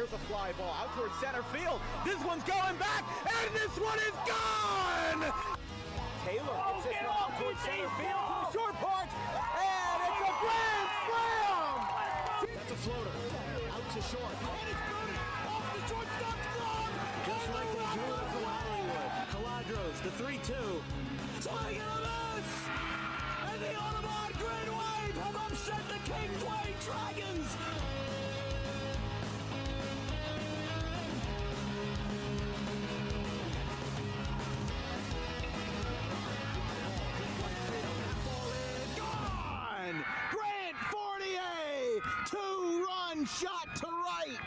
Here's a fly ball out towards center field. This one's going back, and this one is gone! Taylor gets this one out towards center field to the short porch, and it's a grand slam! That's a floater. Out to short. And it's good! Off the shortstop's glove! Just like they drew it from Hollywood. Caladros, the 3-2. Swing and a miss! And the Audubon Green Wave have upset the Kingsway Dragons! Grant Fournier, 2-run shot to right.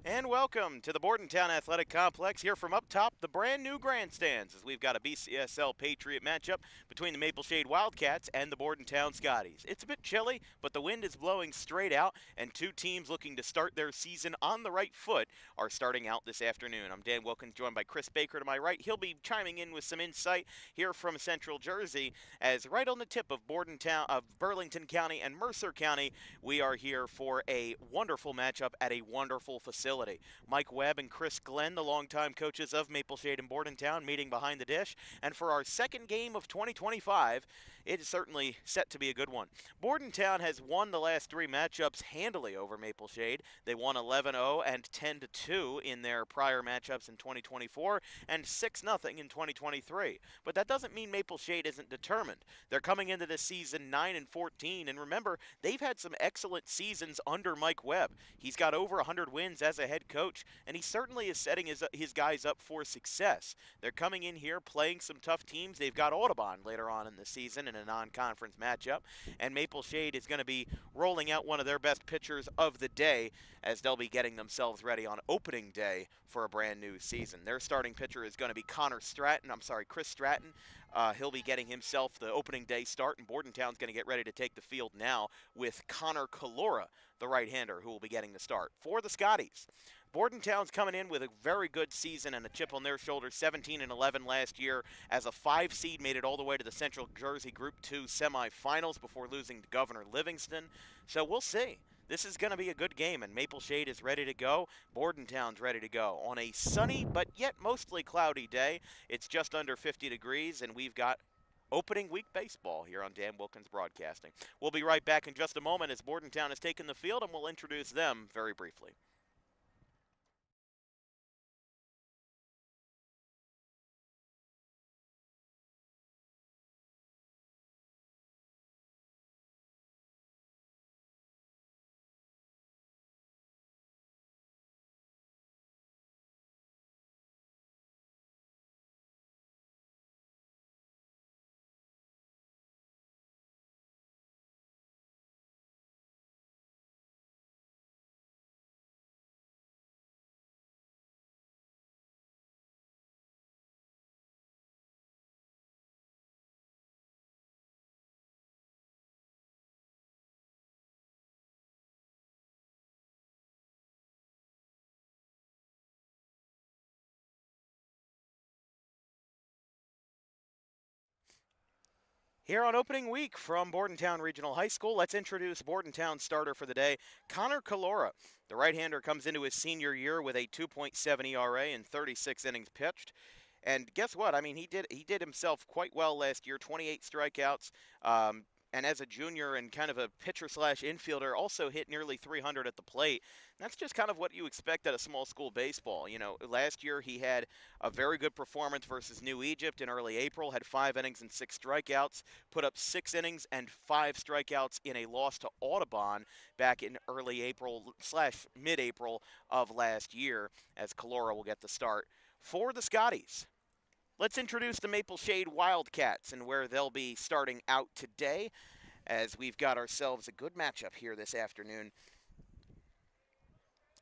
And welcome to the Bordentown Athletic Complex, here from up top, the brand new grandstands, as we've got a BCSL Patriot matchup between the Maple Shade Wildcats and the Bordentown Scotties. It's a bit chilly, but the wind is blowing straight out, and two teams looking to start their season on the right foot are starting out this afternoon. I'm Dan Wilkins, joined by Chris Baker to my right. He'll be chiming in with some insight here from Central Jersey, as right on the tip of Burlington County and Mercer County, we are here for a wonderful matchup at a wonderful facility. Mike Webb and Chris Glenn, the longtime coaches of Maple Shade and Bordentown, meeting behind the dish. And for our second game of 2025, it is certainly set to be a good one. Bordentown has won the last three matchups handily over Maple Shade. They won 11-0 and 10-2 in their prior matchups in 2024 and 6-0 in 2023. But that doesn't mean Maple Shade isn't determined. They're coming into this season 9-14, and remember, they've had some excellent seasons under Mike Webb. He's got over 100 wins as a head coach, and he certainly is setting his guys up for success. They're coming in here playing some tough teams. They've got Audubon later on in the season in a non-conference matchup, and Maple Shade is going to be rolling out one of their best pitchers of the day, as they'll be getting themselves ready on opening day for a brand new season. Their starting pitcher is going to be Chris Stratton. He'll be getting himself the opening day start, and Bordentown's going to get ready to take the field now with Connor Calora, the right-hander, who will be getting the start. For the Scotties, Bordentown's coming in with a very good season and a chip on their shoulder. 17-11 last year as a 5 seed, made it all the way to the Central Jersey Group 2 semifinals before losing to Governor Livingston. So we'll see. This is going to be a good game, and Maple Shade is ready to go. Bordentown's ready to go. On a sunny but yet mostly cloudy day, it's just under 50 degrees, and we've got opening week baseball here on Dan Wilkins Broadcasting. We'll be right back in just a moment as Bordentown has taken the field, and we'll introduce them very briefly. Here on opening week from Bordentown Regional High School, let's introduce Bordentown's starter for the day, Connor Calora. The right-hander comes into his senior year with a 2.7 ERA and 36 innings pitched. And guess what? I mean, he did himself quite well last year, 28 strikeouts. And as a junior and kind of a pitcher/infielder, also hit nearly 300 at the plate. And that's just kind of what you expect out of small school baseball. You know, last year he had a very good performance versus New Egypt in early April, had 5 innings and 6 strikeouts, put up 6 innings and 5 strikeouts in a loss to Audubon back in early April/mid-April of last year, as Calora will get the start for the Scotties. Let's introduce the Maple Shade Wildcats and where they'll be starting out today, as we've got ourselves a good matchup here this afternoon,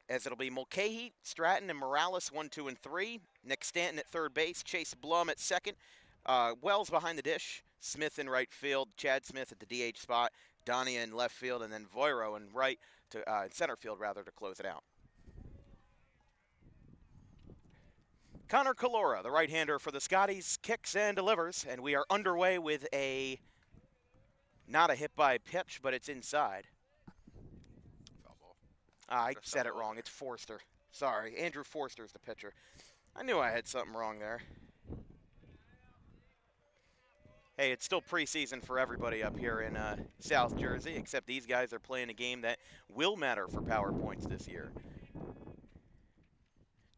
as it'll be Mulcahy, Stratton, and Morales 1, 2, and 3. Nick Stanton at third base, Chase Blum at second, Wells behind the dish, Smith in right field, Chad Smith at the DH spot, Donia in left field, and then Voiro in center field to close it out. Connor Calora, the right-hander for the Scotties, kicks and delivers, and we are underway with a Not a hit by pitch, but it's inside. Foul ball. I That's said foul it ball wrong. there. It's Forster. Sorry, Andrew Forster's the pitcher. I knew I had something wrong there. Hey, it's still preseason for everybody up here in South Jersey, except these guys are playing a game that will matter for power points this year.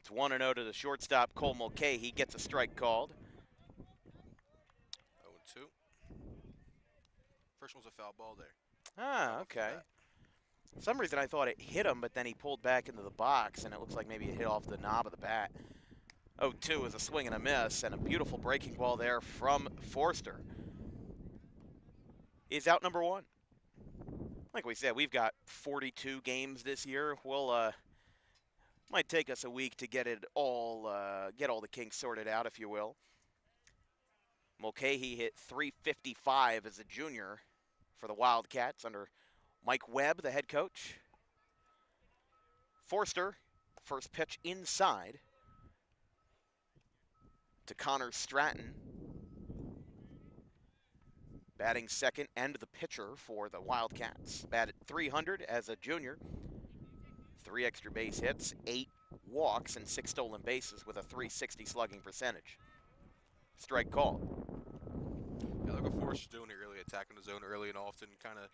It's 1-0 to the shortstop, Cole Mulcahy. He gets a strike called. 0-2. First one's a foul ball there. Ah, okay. For some reason I thought it hit him, but then he pulled back into the box, and it looks like maybe it hit off the knob of the bat. 0-2 is a swing and a miss, and a beautiful breaking ball there from Forster. Is out number one. Like we said, we've got 42 games this year. We'll might take us a week to get all the kinks sorted out, if you will. Mulcahy hit .355 as a junior for the Wildcats under Mike Webb, the head coach. Forster, first pitch inside to Connor Stratton. Batting second and the pitcher for the Wildcats. Batted .300 as a junior. 3 extra base hits, 8 walks, and 6 stolen bases with a .360 slugging percentage. Strike called. Yeah, look what Forster's doing here, really attacking the zone early and often, kind of,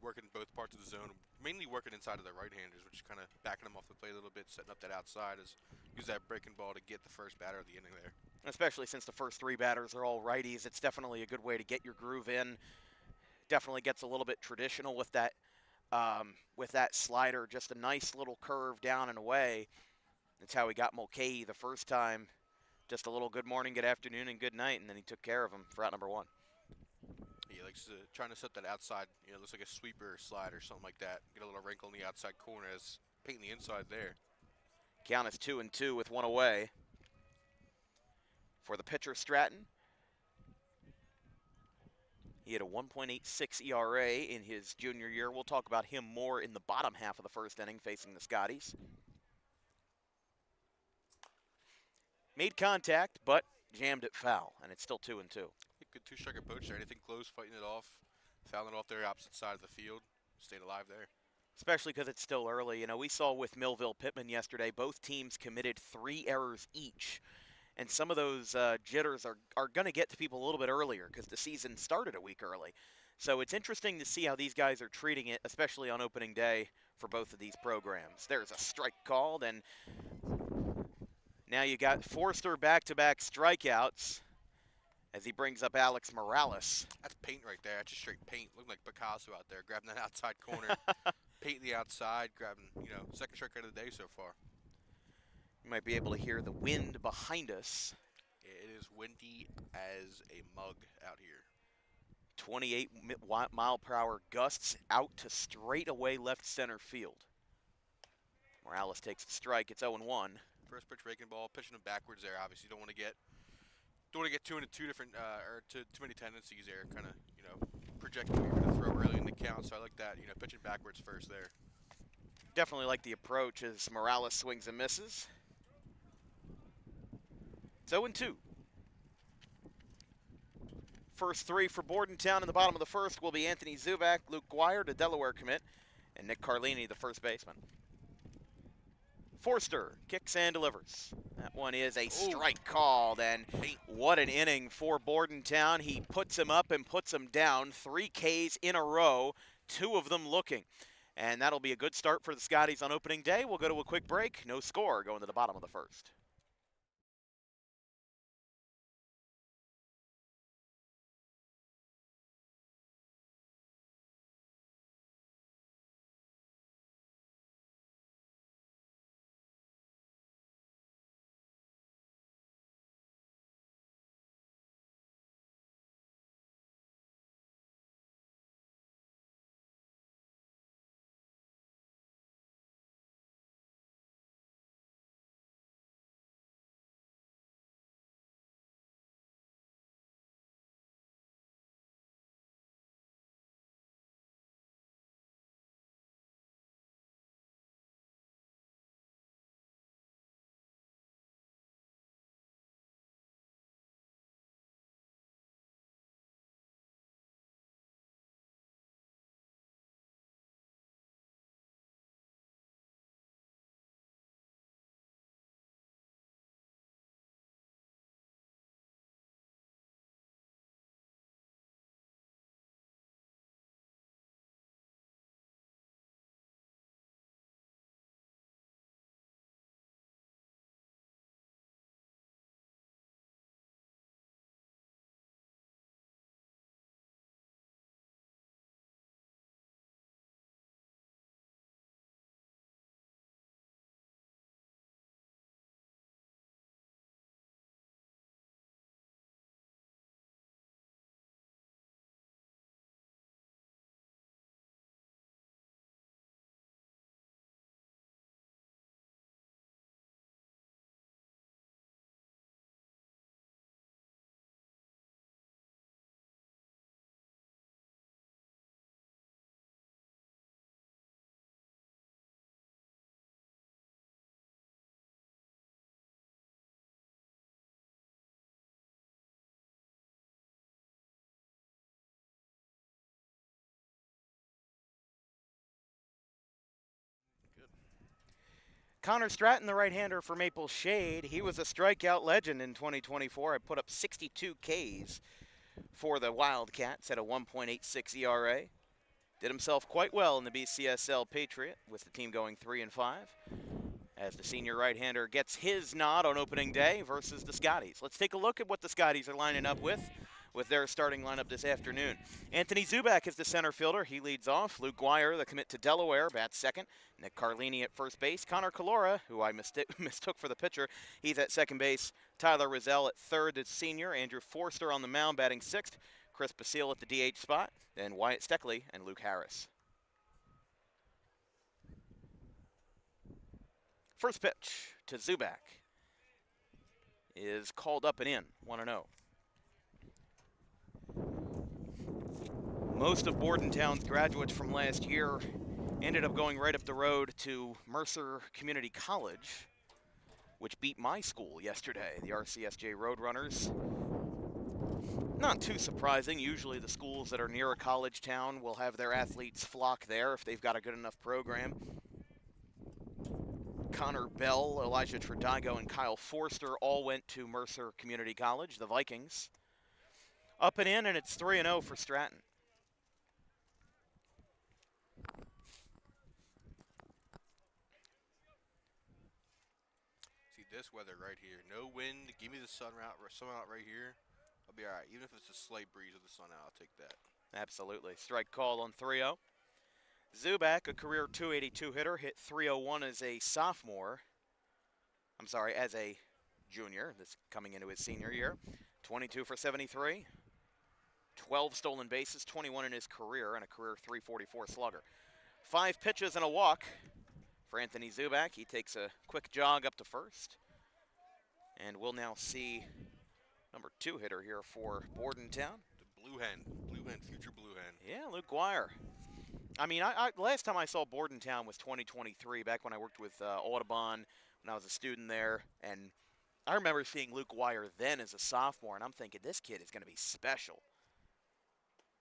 working both parts of the zone, mainly working inside of the right-handers, which is kind of backing them off the plate a little bit, setting up that outside, use that breaking ball to get the first batter of the inning there. Especially since the first 3 batters are all righties, it's definitely a good way to get your groove in. Definitely gets a little bit traditional with that slider, just a nice little curve down and away. That's how he got Mulcahy the first time. Just a little good morning, good afternoon, and good night, and then he took care of him for out number one. He likes trying to set that outside, looks like a sweeper or slide or something like that. Get a little wrinkle in the outside corner as painting the inside there. Count is 2-2 with 1 away. For the pitcher, Stratton, he had a 1.86 ERA in his junior year. We'll talk about him more in the bottom half of the first inning facing the Scotties. Made contact, but jammed it foul, and it's still 2-2. Good two-strike approach there. Anything close, fighting it off, fouling it off there, opposite side of the field. Stayed alive there. Especially because it's still early. We saw with Millville Pittman yesterday, both teams committed 3 errors each. And some of those jitters are going to get to people a little bit earlier because the season started a week early. So it's interesting to see how these guys are treating it, especially on opening day for both of these programs. There's a strike called, and now you got Forster back-to-back strikeouts as he brings up Alex Morales. That's paint right there. That's just straight paint. Looking like Picasso out there, grabbing that outside corner, painting the outside, grabbing, second strikeout of the day so far. You might be able to hear the wind behind us. It is windy as a mug out here. 28 mile per hour gusts out to straightaway left center field. Morales takes the strike. It's 0-1. First pitch breaking ball, pitching him backwards there. Obviously, don't want to get too into two different or too many tendencies there. Kind of projecting what you're going to throw early in the count. So I like that. Pitching backwards first there. Definitely like the approach as Morales swings and misses. It's 0-2. First 3 for Bordentown in the bottom of the first will be Anthony Zubak, Luke Guire, the Delaware commit, and Nick Carlini, the first baseman. Forster kicks and delivers. That one is a strike called, and what an inning for Bordentown. He puts him up and puts him down. 3 Ks in a row, 2 of them looking. And that'll be a good start for the Scotties on opening day. We'll go to a quick break. No score going to the bottom of the first. Connor Stratton, the right-hander for Maple Shade, he was a strikeout legend in 2024. I put up 62 Ks for the Wildcats at a 1.86 ERA. Did himself quite well in the BCSL Patriot with the team going 3-5 as the senior right-hander gets his nod on opening day versus the Scotties. Let's take a look at what the Scotties are lining up with their starting lineup this afternoon. Anthony Zubak is the center fielder. He leads off. Luke Guire, the commit to Delaware, bats second. Nick Carlini at first base. Connor Calora, who I mistook for the pitcher, he's at second base. Tyler Rizal at third, the senior. Andrew Forster on the mound, batting sixth. Chris Basile at the DH spot. Then Wyatt Steckley and Luke Harris. First pitch to Zubak is called up and in, 1-0. Most of Bordentown's graduates from last year ended up going right up the road to Mercer Community College, which beat my school yesterday, the RCSJ Roadrunners. Not too surprising. Usually the schools that are near a college town will have their athletes flock there if they've got a good enough program. Connor Bell, Elijah Tredago, and Kyle Forster all went to Mercer Community College, the Vikings. Up and in, and it's 3-0 for Stratton. See this weather right here. No wind. Give me the sun out right here. I'll be all right. Even if it's a slight breeze with the sun out, I'll take that. Absolutely. Strike call on 3-0. Zubak, a career .282 hitter, hit .301 as a sophomore. I'm sorry, as a junior. This coming into his senior year. 22 for 73. 12 stolen bases, 21 in his career, and a career .344 slugger. 5 pitches and a walk for Anthony Zubak. He takes a quick jog up to first. And we'll now see number 2 hitter here for Bordentown. The Blue Hen, future Blue Hen. Yeah, Luke Guire. I mean, last time I saw Bordentown was 2023, back when I worked with Audubon when I was a student there. And I remember seeing Luke Guire then as a sophomore, and I'm thinking, this kid is going to be special.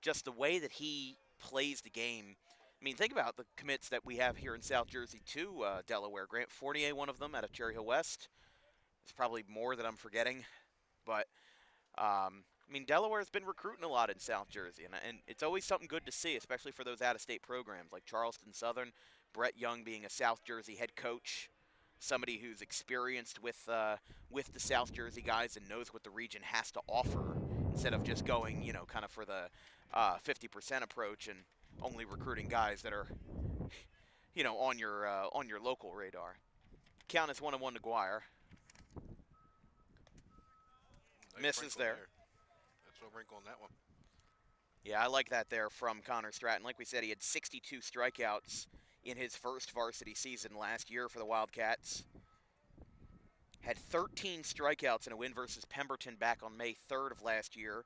Just the way that he plays the game. I mean, think about the commits that we have here in South Jersey to Delaware. Grant Fournier, one of them, out of Cherry Hill West. There's probably more that I'm forgetting. But, I mean, Delaware's been recruiting a lot in South Jersey. And it's always something good to see, especially for those out-of-state programs like Charleston Southern. Brett Young being a South Jersey head coach. Somebody who's experienced with the South Jersey guys and knows what the region has to offer, instead of just going, you know, kind of for the 50% approach and only recruiting guys that are, you know, on your local radar. Count is 1-1 to Guire. Nice Misses there. That's a wrinkle on that one. Yeah, I like that there from Connor Stratton. Like we said, he had 62 strikeouts in his first varsity season last year for the Wildcats. Had 13 strikeouts in a win versus Pemberton back on May 3rd of last year.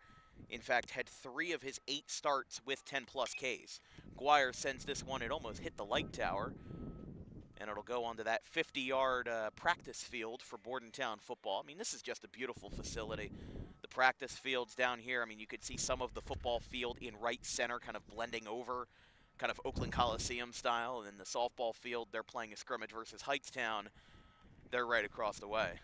In fact, had 3 of his 8 starts with 10-plus Ks. Guire sends this one. It almost hit the light tower. And it'll go onto that 50-yard practice field for Bordentown football. I mean, this is just a beautiful facility. The practice field's down here. I mean, you could see some of the football field in right center kind of blending over, kind of Oakland Coliseum style. And then the softball field, they're playing a scrimmage versus Hightstown. They're right across the way.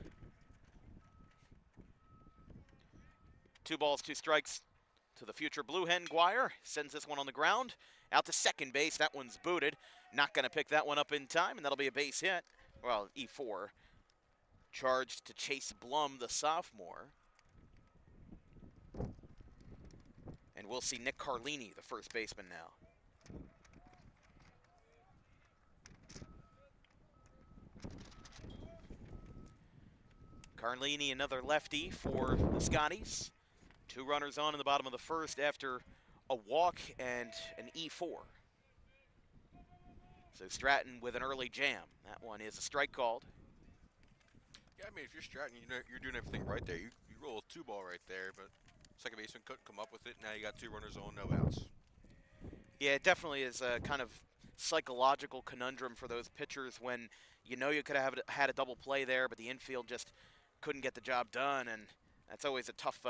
2 balls, 2 strikes to the future Blue Hen. Guire sends this one on the ground. Out to second base. That one's booted. Not going to pick that one up in time, and that'll be a base hit. Well, E4. Charged to Chase Blum, the sophomore. And we'll see Nick Carlini, the first baseman now. Carlini, another lefty for the Scotties. 2 runners on in the bottom of the first after a walk and an E4. So Stratton with an early jam. That one is a strike called. Yeah, I mean, if you're Stratton, you're doing everything right there. You roll a 2-ball right there, but second baseman couldn't come up with it. Now you got 2 runners on, no outs. Yeah, it definitely is a kind of psychological conundrum for those pitchers when you know you could have had a double play there, but the infield just couldn't get the job done, and that's always a tough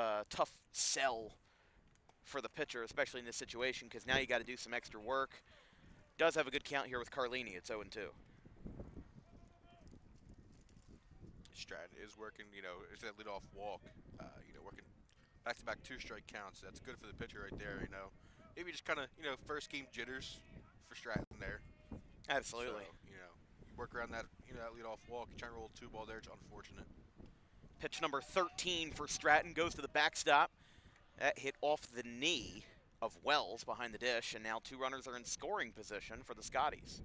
sell for the pitcher, especially in this situation, because now you got to do some extra work. Does have a good count here with Carlini. It's 0-2. Stratton is working, it's that leadoff walk, working back-to-back 2-strike counts. That's good for the pitcher right there, Maybe just kind of, first game jitters for Stratton there. Absolutely. So, you work around that, that leadoff walk. You try and roll a 2-ball there. It's unfortunate. Pitch number 13 for Stratton goes to the backstop. That hit off the knee of Wells behind the dish, and now 2 runners are in scoring position for the Scotties.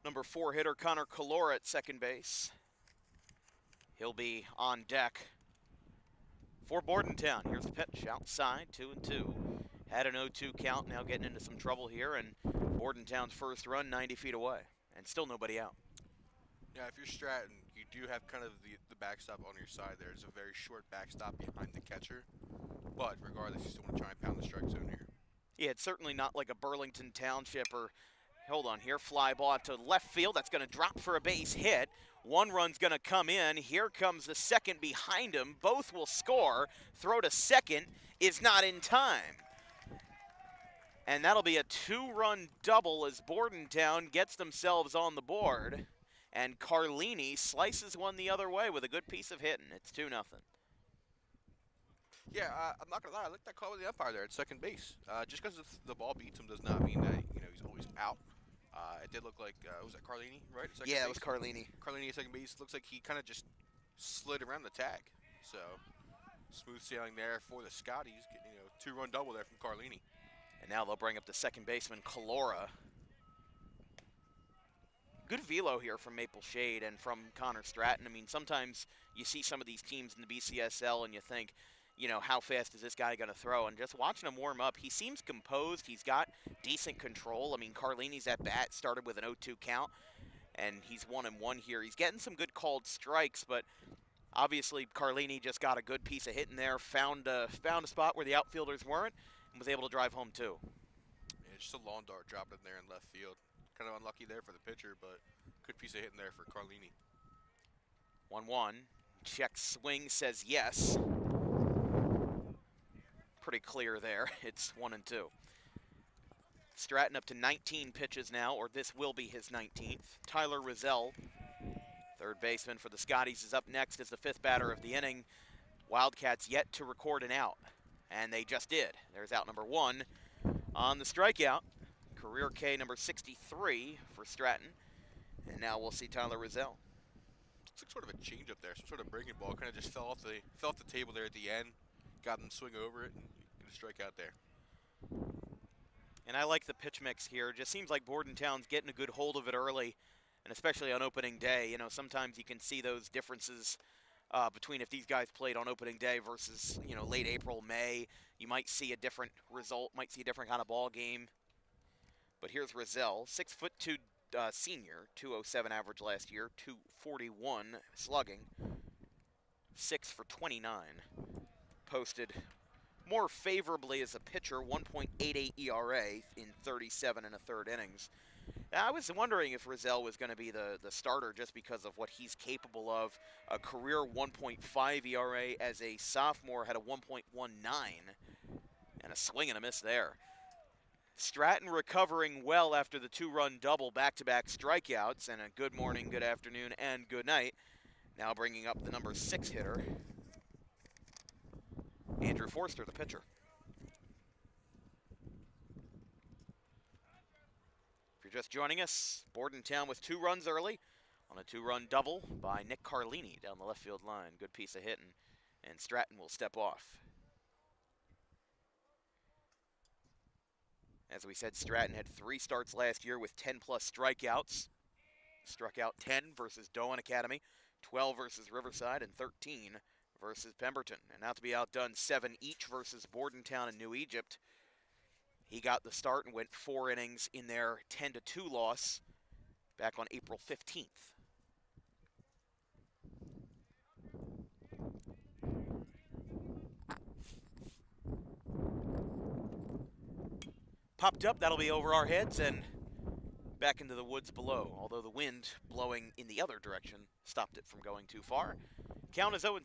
Number 4 hitter Connor Calora at second base. He'll be on deck for Bordentown. Here's the pitch outside, 2-2. Had an 0-2 count, now getting into some trouble here, and Bordentown's first run 90 feet away, and still nobody out. Yeah, if you're Stratton, you do have kind of the backstop on your side there. It's a very short backstop behind the catcher, but regardless, you still want to try and pound the strike zone here. Yeah, it's certainly not like a Burlington Township or, hold on here, fly ball to left field. That's going to drop for a base hit. 1 run's going to come in. Here comes the second behind him. Both will score. Throw to second is not in time. And that'll be a 2-run double as Bordentown gets themselves on the board. And Carlini slices one the other way with a good piece of hitting. It's 2-0. Yeah, I'm not going to lie. I like that call with the umpire there at second base. Just because the ball beats him does not mean that, he's always out. It did look like, was that Carlini, right? Yeah, it was Carlini. Carlini at second base. Looks like he kind of just slid around the tag. So, smooth sailing there for the Scotties. Getting, 2-run double there from Carlini. And now they'll bring up the second baseman, Calora. Good velo here from Maple Shade and from Connor Stratton. I mean, sometimes you see some of these teams in the BCSL and you think, how fast is this guy going to throw? And just watching him warm up, he seems composed. He's got decent control. I mean, Carlini's at bat started with an 0-2 count, and he's 1-1 here. He's getting some good called strikes, but obviously Carlini just got a good piece of hitting there, found a spot where the outfielders weren't, and was able to drive home too. Yeah, just a lawn dart dropped in there in left field. Kind of unlucky there for the pitcher, but good piece of hitting there for Carlini. 1-1. Check swing says yes. Pretty clear there. It's 1-2. Stratton up to 19 pitches now, or this will be his 19th. Tyler Rizell, third baseman for the Scotties, is up next as the 5th batter of the inning. Wildcats yet to record an out, and they just did. There's out number 1 on the strikeout. Career K number 63 for Stratton. And now we'll see Tyler Rizell. Looks like sort of a change up there, some sort of breaking ball. Kind of just fell off the table there at the end. Got him to swing over it and get a strikeout there. And I like the pitch mix here. Just seems like Bordentown's getting a good hold of it early, and especially on opening day. Sometimes you can see those differences between if these guys played on opening day versus, late April, May. You might see a different result, might see a different kind of ball game. But here's Rizell, 6'2" senior, 207 average last year, 241 slugging, 6 for 29. Posted more favorably as a pitcher, 1.88 ERA in 37 1/3 innings. I was wondering if Rizell was going to be the starter just because of what he's capable of. A career 1.5 ERA as a sophomore, had a 1.19, and a swing and a miss there. Stratton recovering well after the 2-run double, back-to-back strikeouts, and a good morning, good afternoon, and good night. Now bringing up the number 6 hitter, Andrew Forster, the pitcher. If you're just joining us, Bordentown with 2 runs early on a 2-run double by Nick Carlini down the left field line. Good piece of hitting, and Stratton will step off. As we said, Stratton had 3 starts last year with 10-plus strikeouts. Struck out 10 versus Doan Academy, 12 versus Riverside, and 13 versus Pemberton. And now to be outdone 7 each versus Bordentown and New Egypt. He got the start and went 4 innings in their 10-2 loss back on April 15th. Popped up, that'll be over our heads and back into the woods below, although the wind blowing in the other direction stopped it from going too far. Count is 0-2.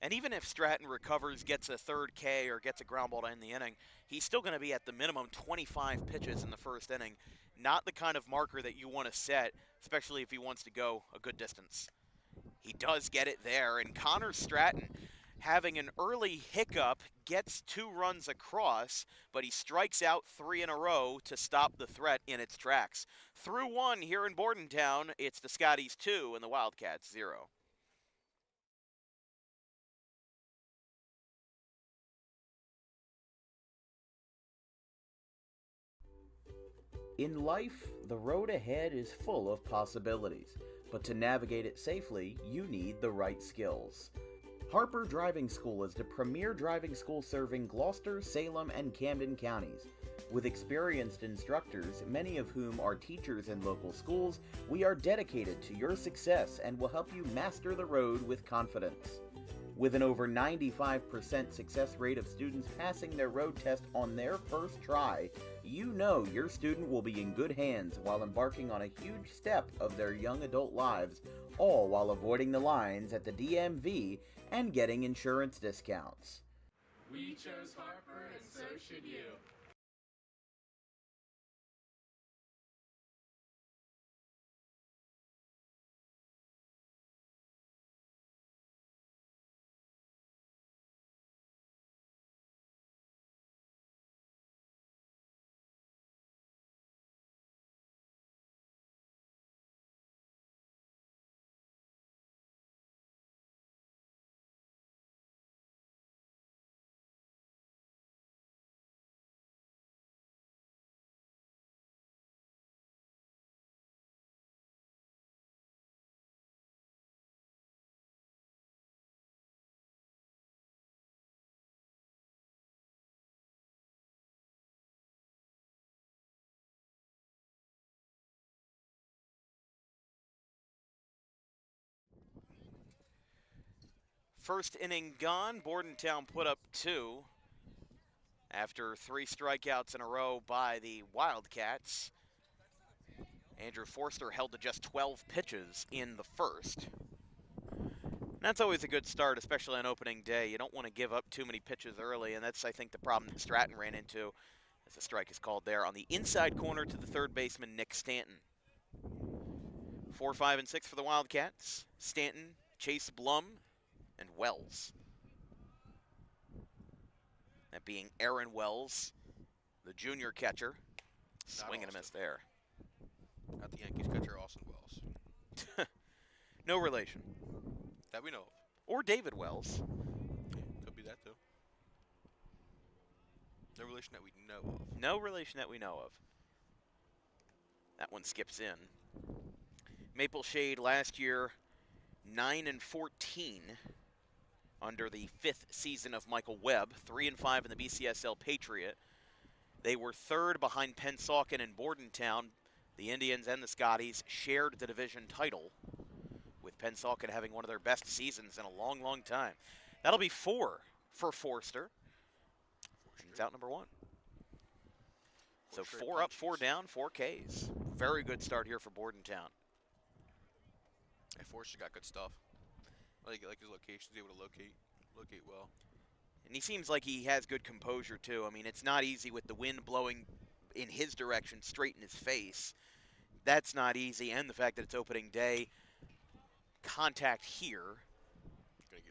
And even if Stratton recovers, gets a third K, or gets a ground ball to end the inning, he's still going to be at the minimum 25 pitches in the first inning. Not the kind of marker that you want to set, especially if he wants to go a good distance. He does get it there, and Connor Stratton, having an early hiccup, gets 2 runs across, but he strikes out 3 in a row to stop the threat in its tracks. Through 1 here in Bordentown, it's the Scotties 2 and the Wildcats 0. In life, the road ahead is full of possibilities, but to navigate it safely, you need the right skills. Harper Driving School is the premier driving school serving Gloucester, Salem, and Camden counties. With experienced instructors, many of whom are teachers in local schools, we are dedicated to your success and will help you master the road with confidence. With an over 95% success rate of students passing their road test on their first try, you know your student will be in good hands while embarking on a huge step of their young adult lives, all while avoiding the lines at the DMV and getting insurance discounts. We chose Harper, and so should you. First inning gone. Bordentown put up 2 after 3 strikeouts in a row by the Wildcats. Andrew Forster held to just 12 pitches in the first. That's always a good start, especially on opening day. You don't want to give up too many pitches early, and that's, I think, the problem that Stratton ran into as a strike is called there on the inside corner to the third baseman, Nick Stanton. 4, 5, and 6 for the Wildcats. Stanton, Chase Blum, and Wells. That being Aaron Wells, the junior catcher. Swing and a miss there. Not the Yankees catcher, Austin Wells. No relation. That we know of. Or David Wells. Could be that, too. No relation that we know of. No relation that we know of. That one skips in. Maple Shade last year, 9-14 under the 5th season of Michael Webb, 3-5 in the BCSL Patriot. They were 3rd behind Pennsauken and Bordentown. The Indians and the Scotties shared the division title, with Pennsauken having one of their best seasons in a long, long time. That'll be 4 for Forster. It's out number 1. So 4 up, 4 down, 4 Ks. Very good start here for Bordentown. Yeah, Forster's got good stuff. I like his location. He's able to locate well. And he seems like he has good composure, too. I mean, it's not easy with the wind blowing in his direction straight in his face. That's not easy. And the fact that it's opening day, contact here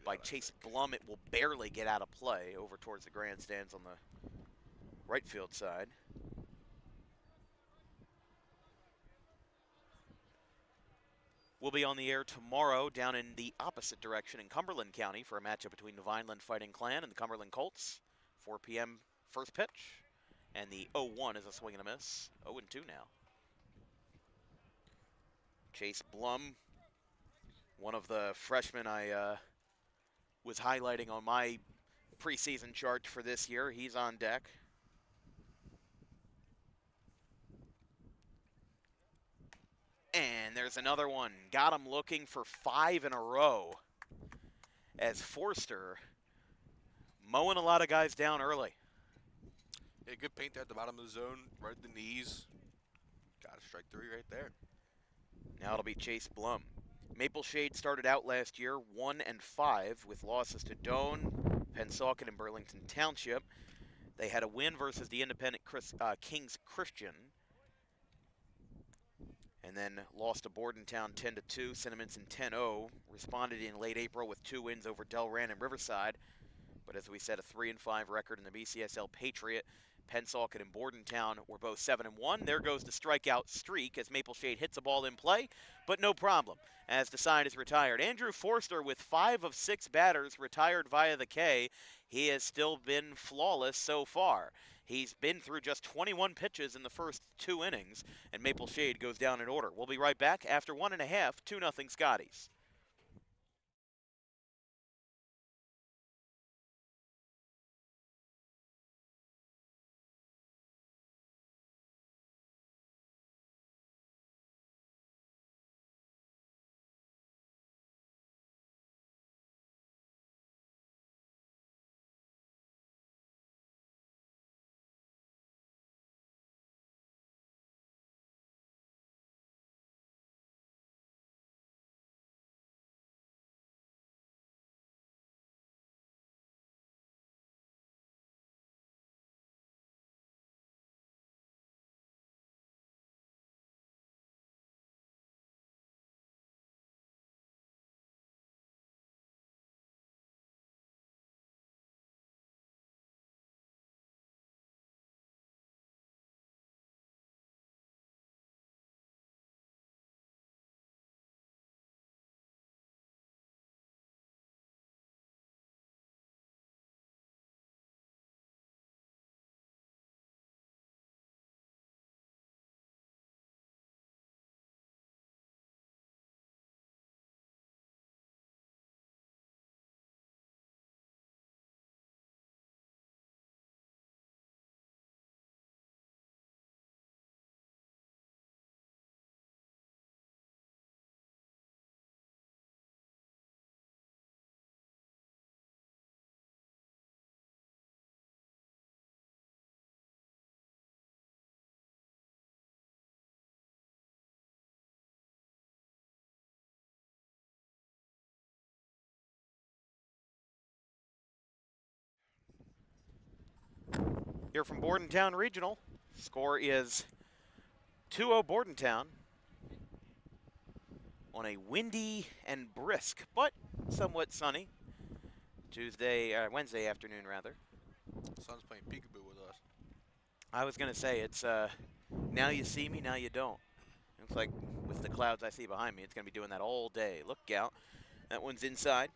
by Chase Blum, it will barely get out of play over towards the grandstands on the right field side. We'll be on the air tomorrow down in the opposite direction in Cumberland County for a matchup between the Vineland Fighting Clan and the Cumberland Colts. 4 p.m. first pitch. And the 0-1 is a swing and a miss. 0-2 now. Chase Blum, one of the freshmen I was highlighting on my preseason chart for this year. He's on deck. And there's another one. Got him looking for 5 in a row as Forster mowing a lot of guys down early. Yeah, good paint there at the bottom of the zone, right at the knees. Got a strike 3 right there. Now it'll be Chase Blum. Maple Shade started out last year 1-5 with losses to Doane, Pennsauken, and Burlington Township. They had a win versus the independent Kings Christian, and then lost to Bordentown 10-2. Sentiments in 10-0. Responded in late April with 2 wins over Delran and Riverside. But as we said, a 3-5 record in the BCSL Patriot. Pennsauken and Bordentown were both 7-1. There goes the strikeout streak as Maple Shade hits a ball in play, but no problem as the sign is retired. Andrew Forster with 5 of 6 batters retired via the K. He has still been flawless so far. He's been through just 21 pitches in the first 2 innings, and Maple Shade goes down in order. We'll be right back after 1.5, 2-0 Scotties. Here from Bordentown Regional, score is 2-0 Bordentown on a windy and brisk, but somewhat sunny Wednesday afternoon rather. The sun's playing peekaboo with us. I was going to say, it's now you see me, now you don't. Looks like with the clouds I see behind me, it's going to be doing that all day. Look out. That one's inside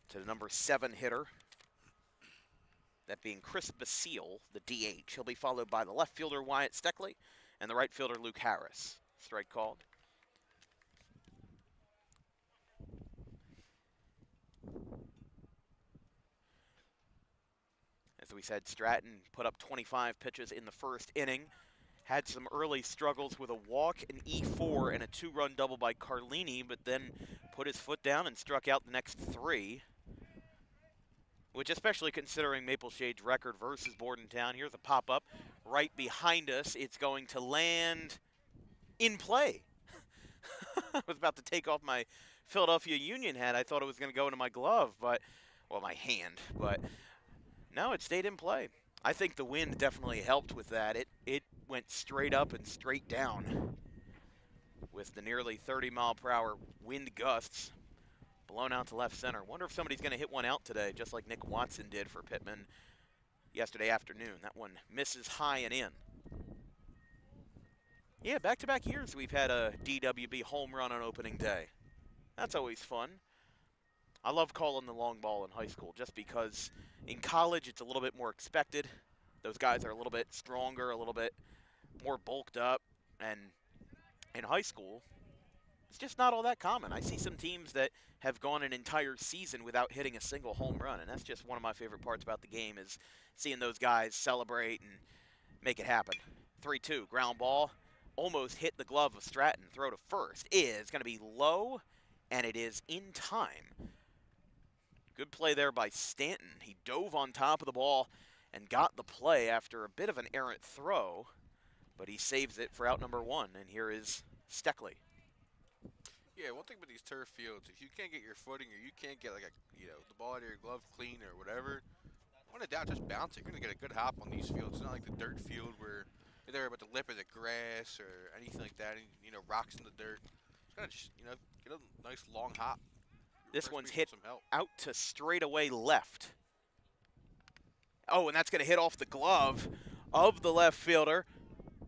to the number 7 hitter. That being Chris Basile, the DH. He'll be followed by the left fielder, Wyatt Steckley, and the right fielder, Luke Harris. Strike called. As we said, Stratton put up 25 pitches in the first inning. Had some early struggles with a walk, an E4, and a 2-run double by Carlini, but then put his foot down and struck out the next 3. Which, especially considering Maple Shade's record versus Bordentown, here's a pop-up right behind us. It's going to land in play. I was about to take off my Philadelphia Union hat. I thought it was going to go into my glove, well, my hand. But no, it stayed in play. I think the wind definitely helped with that. It went straight up and straight down with the nearly 30-mile-per-hour wind gusts. Blown out to left center. Wonder if somebody's going to hit one out today, just like Nick Watson did for Pittman yesterday afternoon. That one misses high and in. Yeah, back-to-back years we've had a DWB home run on opening day. That's always fun. I love calling the long ball in high school just because in college it's a little bit more expected. Those guys are a little bit stronger, a little bit more bulked up. And in high school, it's just not all that common. I see some teams that have gone an entire season without hitting a single home run, and that's just one of my favorite parts about the game is seeing those guys celebrate and make it happen. 3-2, ground ball, almost hit the glove of Stratton. Throw to first is going to be low, and it is in time. Good play there by Stanton. He dove on top of the ball and got the play after a bit of an errant throw, but he saves it for out number 1, and here is Steckley. Yeah, one thing about these turf fields, if you can't get your footing or you can't get like the ball out of your glove clean or whatever, when in doubt, just bounce it. You're gonna get a good hop on these fields. It's not like the dirt field where you're there about the lip of the grass or anything like that, and rocks in the dirt. Just get a nice long hop. This First one's base hit with some help. out to straightaway left. Oh, and that's going to hit off the glove of the left fielder.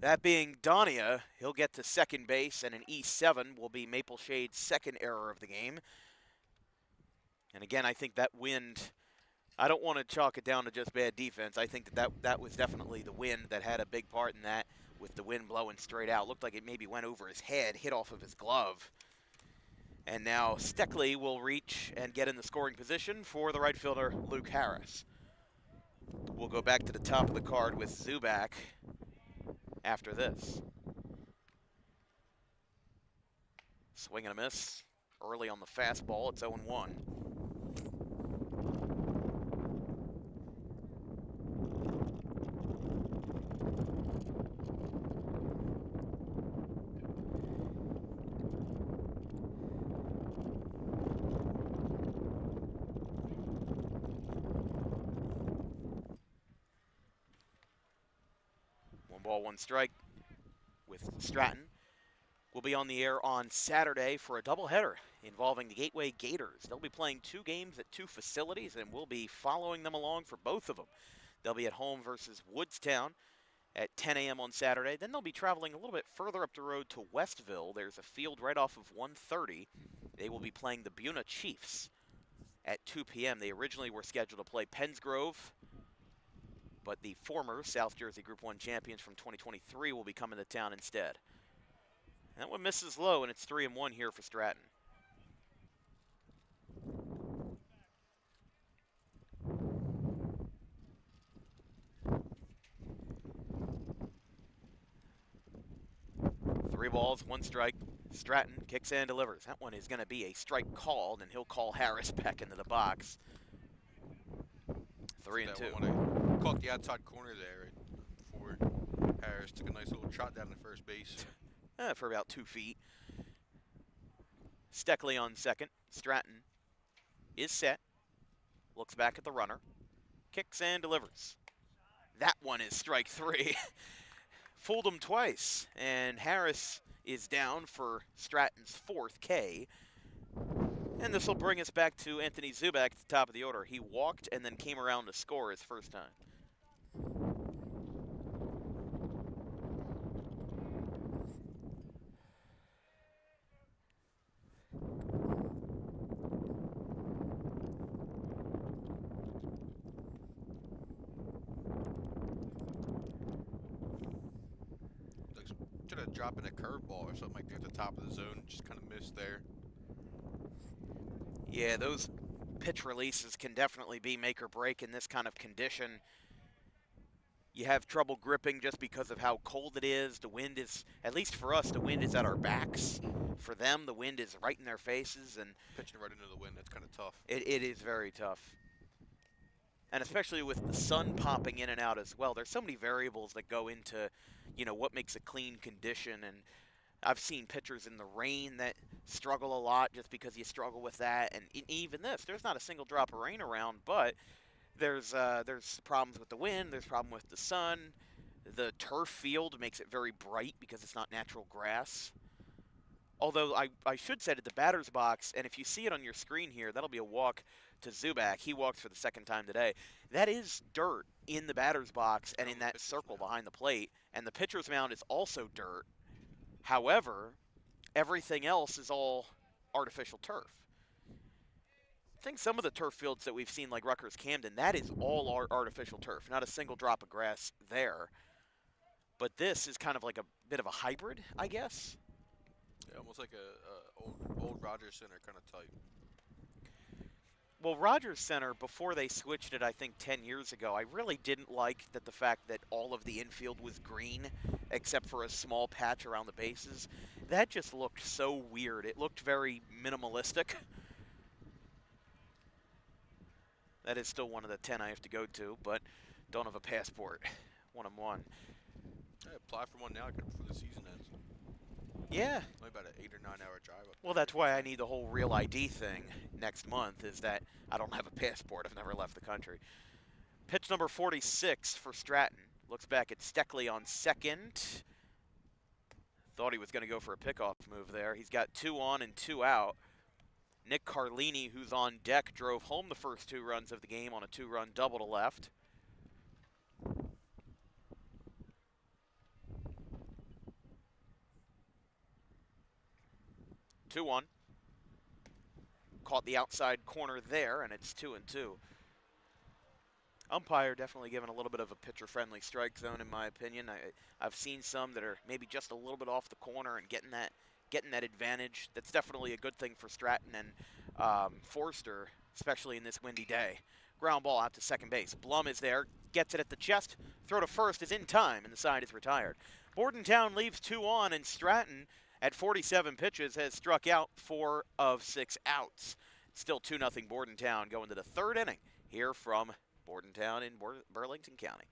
That being Donia, he'll get to second base, and an E7 will be Maple Shade's second error of the game. And again, I think that wind, I don't want to chalk it down to just bad defense. I think that was definitely the wind that had a big part in that, with the wind blowing straight out. Looked like it maybe went over his head, hit off of his glove. And now Steckley will reach and get in the scoring position for the right fielder, Luke Harris. We'll go back to the top of the card with Zubak after this. Swing and a miss early on the fastball. It's 0-1. One ball, one strike with Stratton. We'll be on the air on Saturday for a doubleheader involving the Gateway Gators. They'll be playing 2 games at 2 facilities, and we'll be following them along for both of them. They'll be at home versus Woodstown at 10 a.m. on Saturday. Then they'll be traveling a little bit further up the road to Westville. There's a field right off of 130. They will be playing the Buna Chiefs at 2 p.m. They originally were scheduled to play Pennsgrove, but the former South Jersey Group 1 champions from 2023 will be coming to town instead. That one misses low, and it's 3-1 here for Stratton. Three balls, one strike. Stratton kicks and delivers. That one is going to be a strike called, and he'll call Harris back into the box. 3-2. When I caught the outside corner there right before Harris took a nice little trot down to first base. For about 2 feet. Steckley on second. Stratton is set. Looks back at the runner. Kicks and delivers. That one is strike 3. Fooled him twice. And Harris is down for Stratton's 4th K. And this will bring us back to Anthony Zubak at the top of the order. He walked and then came around to score his first time. Should have dropped in a curveball or something like that at the top of the zone. Just kind of missed there. Yeah, those pitch releases can definitely be make or break in this kind of condition. You have trouble gripping just because of how cold it is. The wind is, at least for us, the wind is at our backs. For them, the wind is right in their faces. And pitching right into the wind, that's kind of tough. It is very tough. And especially with the sun popping in and out as well. There's so many variables that go into, what makes a clean condition. And I've seen pitchers in the rain that struggle a lot just because you struggle with that. And even this, there's not a single drop of rain around, but there's problems with the wind, there's problem with the sun. The turf field makes it very bright because it's not natural grass. Although I should say that the batter's box, and if you see it on your screen here, that'll be a walk to Zubak. He walked for the 2nd time today. That is dirt in the batter's box and in that circle behind the plate. And the pitcher's mound is also dirt. However, everything else is all artificial turf. I think some of the turf fields that we've seen, like Rutgers Camden, that is all artificial turf. Not a single drop of grass there. But this is kind of like a bit of a hybrid, I guess. Yeah, almost like a old Rogers Center kind of type. Well, Rogers Center, before they switched it, I think 10 years ago, I really didn't like the fact that all of the infield was green, except for a small patch around the bases. That just looked so weird. It looked very minimalistic. That is still one of the 10 I have to go to, but don't have a passport. 1-1. I apply for one now before the season ends. Yeah. Only about an 8 or 9-hour drive up Well, there. that's why I need the whole Real ID thing next month, is that I don't have a passport. I've never left the country. Pitch number 46 for Stratton. Looks back at Steckley on second. Thought he was going to go for a pickoff move there. He's got 2 on and 2 out. Nick Carlini, who's on deck, drove home the first 2 runs of the game on a 2-run double to left. 2-1. Caught the outside corner there, and it's 2-2. Umpire definitely given a little bit of a pitcher-friendly strike zone, in my opinion. I've seen some that are maybe just a little bit off the corner and getting that advantage. That's definitely a good thing for Stratton and Forster, especially in this windy day. Ground ball out to second base. Blum is there, gets it at the chest. Throw to first is in time, and the side is retired. Bordentown leaves 2 on, and Stratton, at 47 pitches, has struck out 4 of 6 outs. Still 2-0 Bordentown going to the 3rd inning here from Bordentown in Burlington County.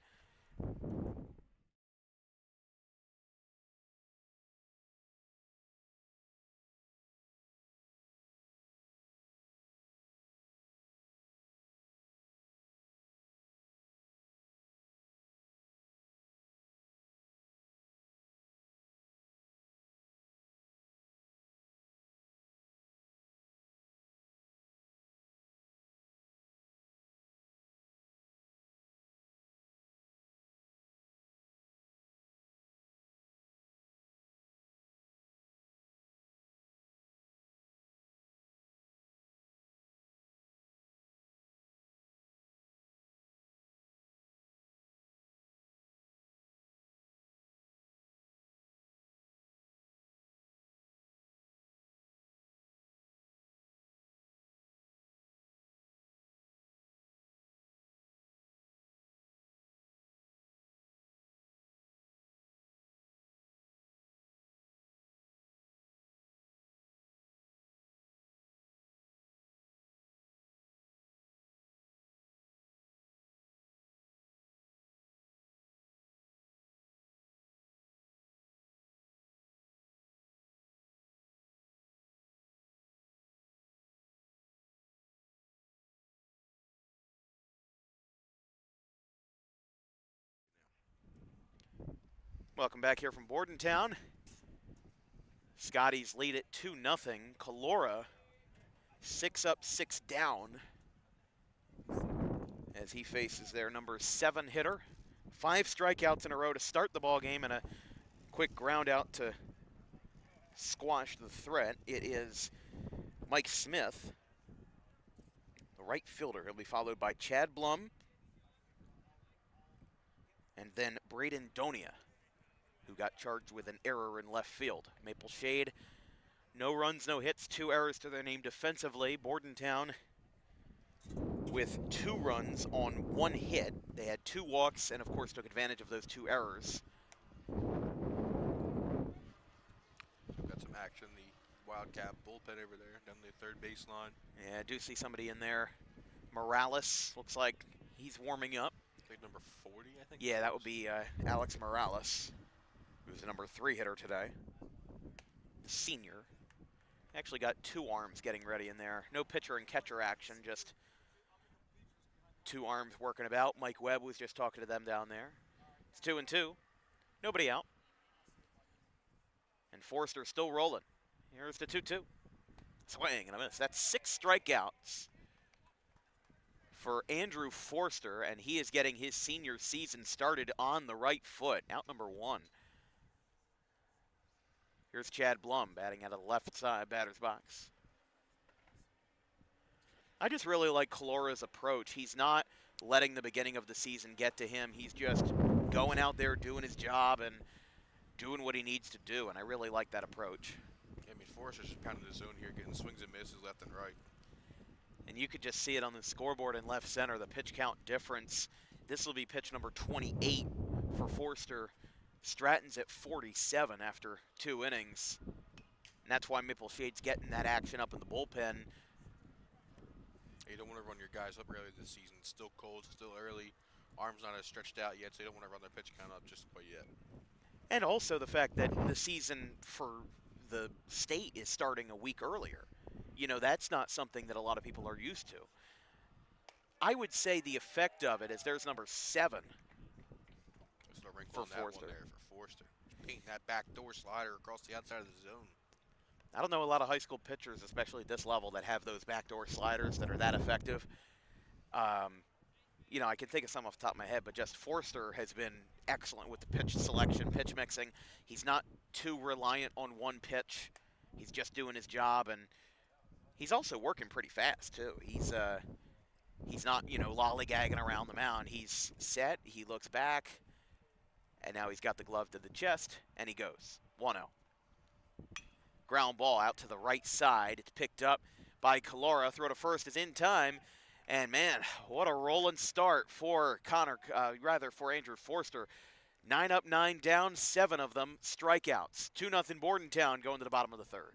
Welcome back here from Bordentown. Scotties lead at 2-0. Calora 6 up, 6 down as he faces their number 7 hitter. 5 strikeouts in a row to start the ball game and a quick ground out to squash the threat. It is Mike Smith, the right fielder. He'll be followed by Chad Blum and then Braden Donia, who got charged with an error in left field. Maple Shade, no runs, no hits, 2 errors to their name defensively. Bordentown with 2 runs on 1 hit. They had 2 walks and, of course, took advantage of those 2 errors. Got some action. The Wildcat bullpen over there down the 3rd baseline. Yeah, I do see somebody in there. Morales looks like he's warming up. I think number 40, I think. Yeah, that would be Alex Morales, who's the number 3 hitter today. The senior. Actually got 2 arms getting ready in there. No pitcher and catcher action, just 2 arms working about. Mike Webb was just talking to them down there. It's 2-2. Nobody out. And Forster still rolling. Here's the 2-2. Swing and a miss. That's 6 strikeouts for Andrew Forster, and he is getting his senior season started on the right foot. Out number 1. Here's Chad Blum batting at a left side batter's box. I just really like Calora's approach. He's not letting the beginning of the season get to him. He's just going out there doing his job and doing what he needs to do, and I really like that approach. I mean, Forster's just pounding the zone here, getting swings and misses left and right. And you could just see it on the scoreboard in left center, the pitch count difference. This will be pitch number 28 for Forster. Stratton's at 47 after 2 innings. And that's why Maple Shade's getting that action up in the bullpen. You don't want to run your guys up early this season. It's still cold, still early. Arms not as stretched out yet, so you don't want to run their pitch count up just quite yet. And also the fact that the season for the state is starting a week earlier. You know, that's not something that a lot of people are used to. I would say the effect of it is there's number 7 Just a wrinkle for on that Forster. one there for Forster. Painting that backdoor slider across the outside of the zone. I don't know a lot of high school pitchers, especially at this level, that have those backdoor sliders that are that effective. You know, I can think of some off the top of my head, but just Forster has been excellent with the pitch selection, pitch mixing. He's not too reliant on one pitch. He's just doing his job, and he's also working pretty fast, too. He's not, you know, lollygagging around the mound. He's set, he looks back, and now he's got the glove to the chest, and he goes. 1-0. Ground ball out to the right side. It's picked up by Calora. Throw to first is in time. And, man, what a rolling start for for Andrew Forster. 9 up, 9 down, 7 of them strikeouts. 2-0 Bordentown going to the bottom of the third.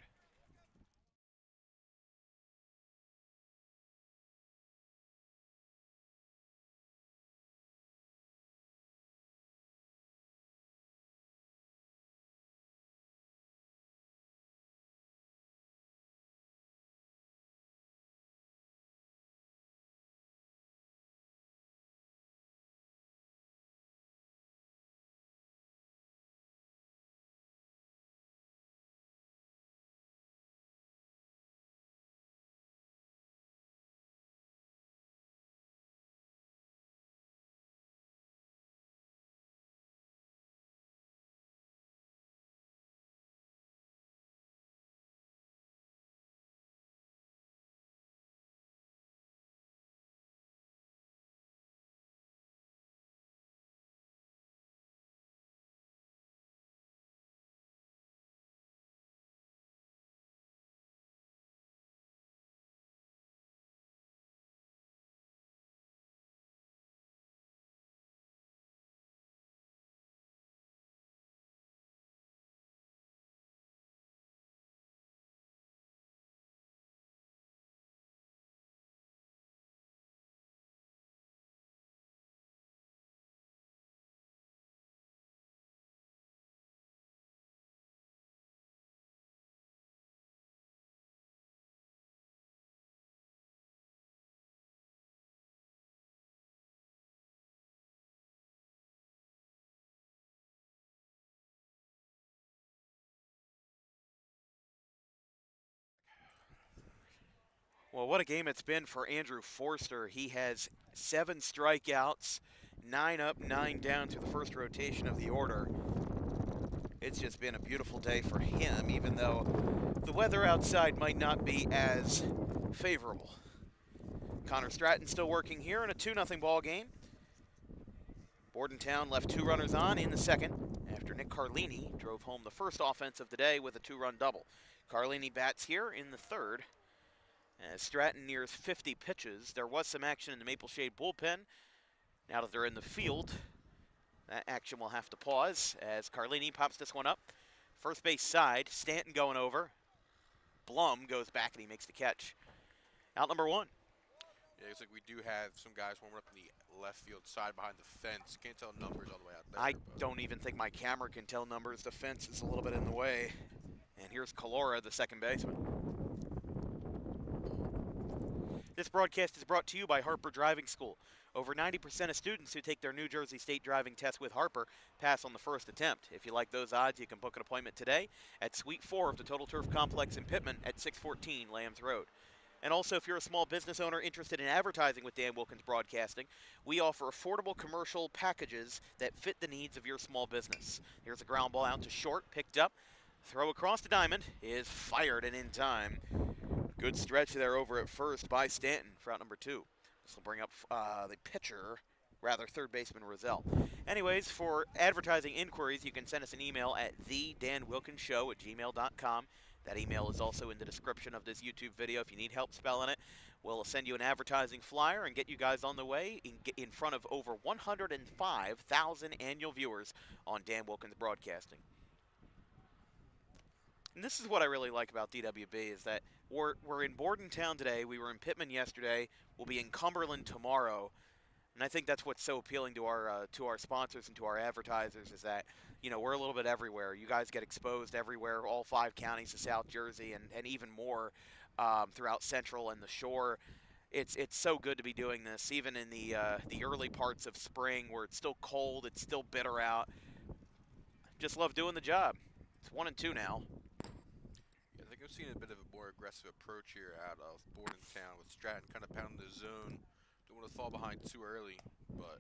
Well, what a game it's been for Andrew Forster. He has 7 strikeouts, 9 up, 9 down through the first rotation of the order. It's just been a beautiful day for him, even though the weather outside might not be as favorable. Connor Stratton still working here in a 2-0 ball game. Bordentown left 2 runners on in the second after Nick Carlini drove home the first offense of the day with a 2-run double. Carlini bats here in the third. As Stratton nears 50 pitches, there was some action in the Maple Shade bullpen. Now that they're in the field, that action will have to pause as Carlini pops this one up. First base side, Stanton going over. Blum goes back and he makes the catch. Out number 1. Yeah, looks like we do have some guys warming up in the left field side behind the fence. Can't tell numbers all the way out there. I don't even think my camera can tell numbers. The fence is a little bit in the way. And here's Calora, the second baseman. This broadcast is brought to you by Harper Driving School. Over 90% of students who take their New Jersey State driving test with Harper pass on the first attempt. If you like those odds, you can book an appointment today at Suite 4 of the Total Turf Complex in Pittman at 614 Lambs Road. And also, if you're a small business owner interested in advertising with Dan Wilkins Broadcasting, we offer affordable commercial packages that fit the needs of your small business. Here's a ground ball out to short, picked up. Throw across the diamond is fired and in time. Good stretch there over at first by Stanton for out number 2. This will bring up the pitcher, third baseman Roselle. Anyways, for advertising inquiries, you can send us an email at thedanwilkinsshow@gmail.com. That email is also in the description of this YouTube video. If you need help spelling it, we'll send you an advertising flyer and get you guys on the way in front of over 105,000 annual viewers on Dan Wilkins Broadcasting. And this is what I really like about DWB is that we're in Bordentown today. We were in Pittman yesterday. We'll be in Cumberland tomorrow. And I think that's what's so appealing to our sponsors and to our advertisers is that, we're a little bit everywhere. You guys get exposed everywhere, all 5 counties of South Jersey and even more throughout Central and the Shore. It's so good to be doing this, even in the early parts of spring where it's still cold, it's still bitter out. Just love doing the job. It's 1-2 now. Yeah, I think I've seen a bit of a more aggressive approach here out of Bordentown with Stratton kind of pounding the zone. Don't want to fall behind too early, but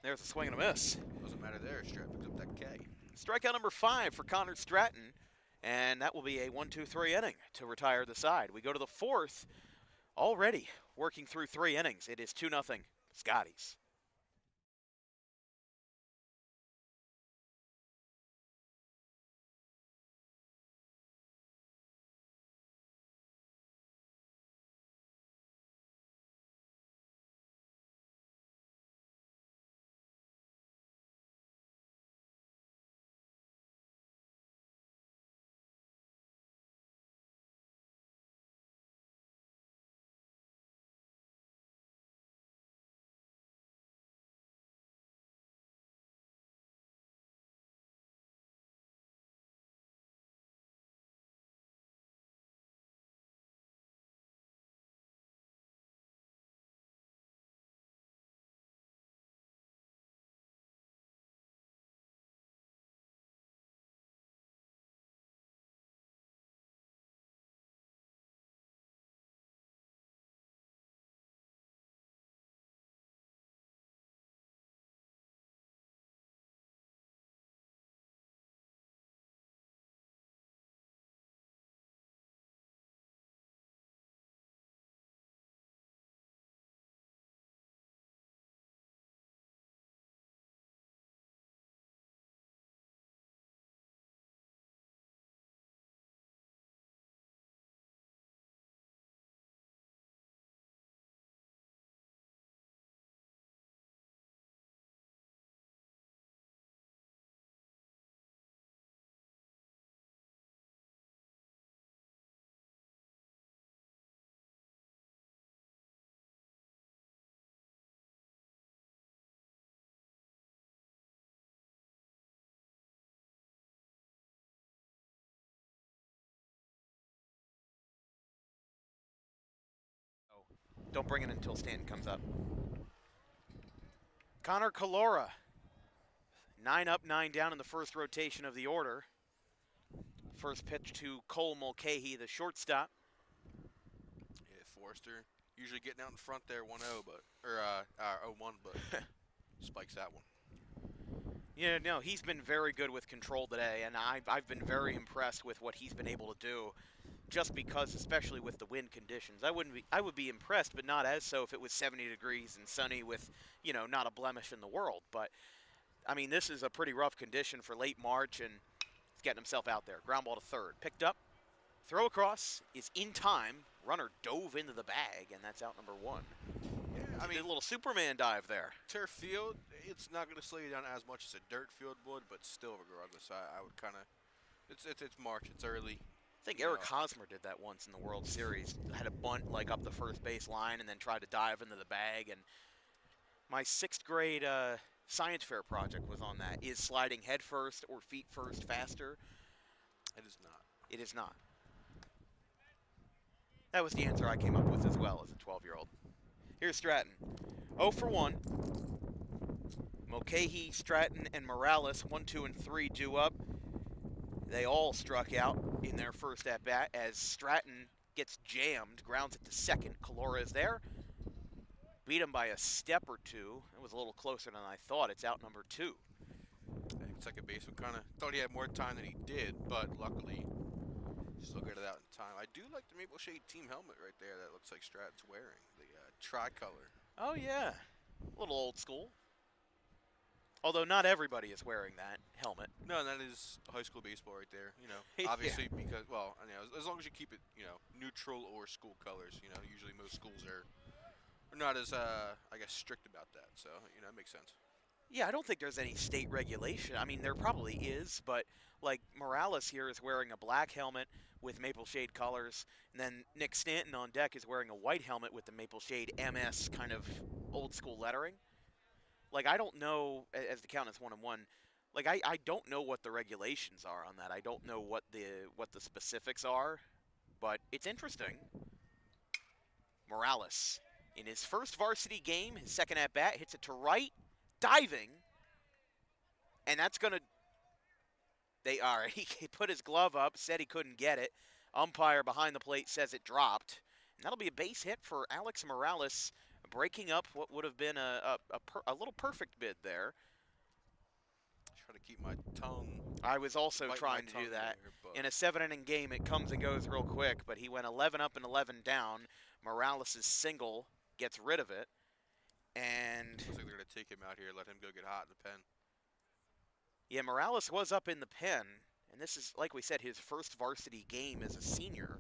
There's a swing and a miss. doesn't matter there. Stratton picks up that K. Strikeout number 5 for Connor Stratton, and that will be a 1-2-3 inning to retire the side. We go to the 4th, already working through 3 innings. It is 2-0 Scotties. Don't bring it until Stanton comes up. Connor Calora, 9 up, 9 down in the first rotation of the order. First pitch to Cole Mulcahy, the shortstop. Yeah, Forrester usually getting out in front there 1-0, but 0-1, but spikes that one. Yeah, no, he's been very good with control today, and I've been very impressed with what he's been able to do. Just because, especially with the wind conditions, I would be impressed, but not as so if it was 70 degrees and sunny with, not a blemish in the world. But I mean, this is a pretty rough condition for late March, and he's getting himself out there. Ground ball to third, picked up, throw across is in time. Runner dove into the bag, and that's out number 1. Yeah, I mean, a little Superman dive there. Turf field, it's not going to slow you down as much as a dirt field would, but still, regardless, I would kind of. It's March. It's early. I think Eric Hosmer did that once in the World Series. Had a bunt like up the first base line and then tried to dive into the bag. And my 6th grade science fair project was on that. Is sliding head first or feet first faster? It is not. It is not. That was the answer I came up with as well as a 12-year-old. Here's Stratton. 0 for 1. Mulcahy, Stratton, and Morales, 1, 2, and 3 due up. They all struck out in their first at-bat as Stratton gets jammed, grounds it to second. Calora is there. Beat him by a step or 2. It was a little closer than I thought. It's out number 2. Second baseman kind of thought he had more time than he did, but luckily still got it out in time. I do like the Maple Shade team helmet right there that looks like Stratton's wearing. The tricolor. Oh, yeah. A little old school. Although not everybody is wearing that helmet. No, that is high school baseball right there. Obviously because, well, as long as you keep it, neutral or school colors. Usually most schools are not as, I guess, strict about that. So, it makes sense. Yeah, I don't think there's any state regulation. I mean, there probably is, but like Morales here is wearing a black helmet with Maple Shade colors, and then Nick Stanton on deck is wearing a white helmet with the Maple Shade MS kind of old school lettering. like, I don't know, as the count is 1-1, like, I don't know what the regulations are on that. I don't know what the specifics are, but it's interesting. Morales, in his first varsity game, his second at-bat, hits it to right, diving, and that's going to, he put his glove up, said he couldn't get it. Umpire behind the plate says it dropped. And that'll be a base hit for Alex Morales, breaking up what would have been a little perfect bid there. Try to keep my tongue. I was also trying to do that. In a 7-inning game, it comes and goes real quick, but he went 11 up and 11 down. Morales' single gets rid of it. And looks like they're going to take him out here, let him go get hot in the pen. yeah, Morales was up in the pen, and this is, like we said, his first varsity game as a senior.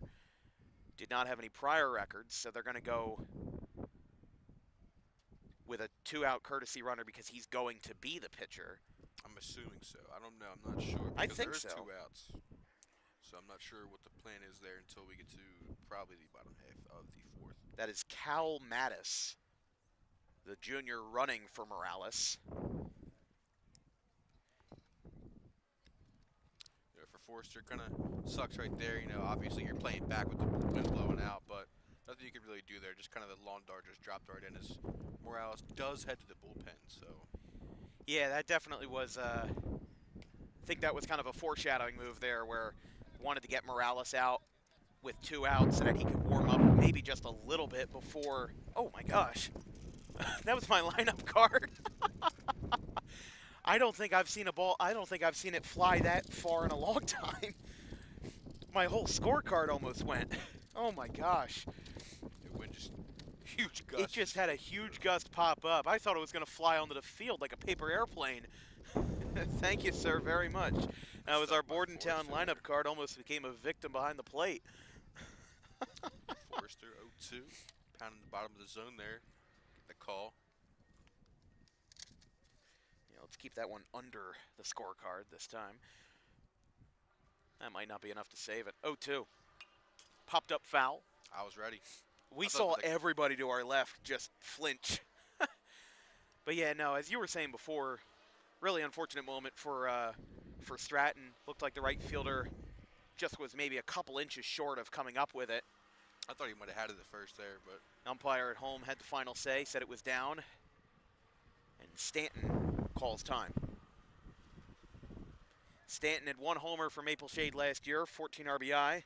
Did not have any prior records, so they're going to go with a 2-out courtesy runner because he's going to be the pitcher. I'm assuming so. I don't know. I'm not sure. I think there's so. 2 outs. So I'm not sure what the plan is there until we get to probably the bottom half of the 4th. That is Cal Mattis, the junior running for Morales. For Forster, kind of sucks right there. You know, obviously you're playing back with the wind blowing out, but nothing you can really do there. Just kind of the lawn dart just dropped right in as Morales does head to the bullpen. So yeah, that definitely was. I think that was kind of a foreshadowing move there, where wanted to get Morales out with 2 outs so that he could warm up maybe just a little bit before. Oh my gosh, that was my lineup card. I don't think I've seen it fly that far in a long time. My whole scorecard almost went. Oh my gosh. it went just huge gust. It just had a huge gust pop up. I thought it was going to fly onto the field like a paper airplane. Thank you, sir, very much. That was our Bordentown lineup card. Almost became a victim behind the plate. Forster 0-2, pounding the bottom of the zone there. Get the call. Let's keep that one under the scorecard this time. That might not be enough to save it. 0-2. Popped up foul. I was ready. We saw everybody to our left just flinch. But yeah, no, as you were saying before, really unfortunate moment for Stratton. Looked like the right fielder just was maybe a couple inches short of coming up with it. I thought he might have had it at first there, but Umpire at home had the final say, said it was down. And Stanton calls time. Stanton had 1 homer for Maple Shade last year, 14 RBI.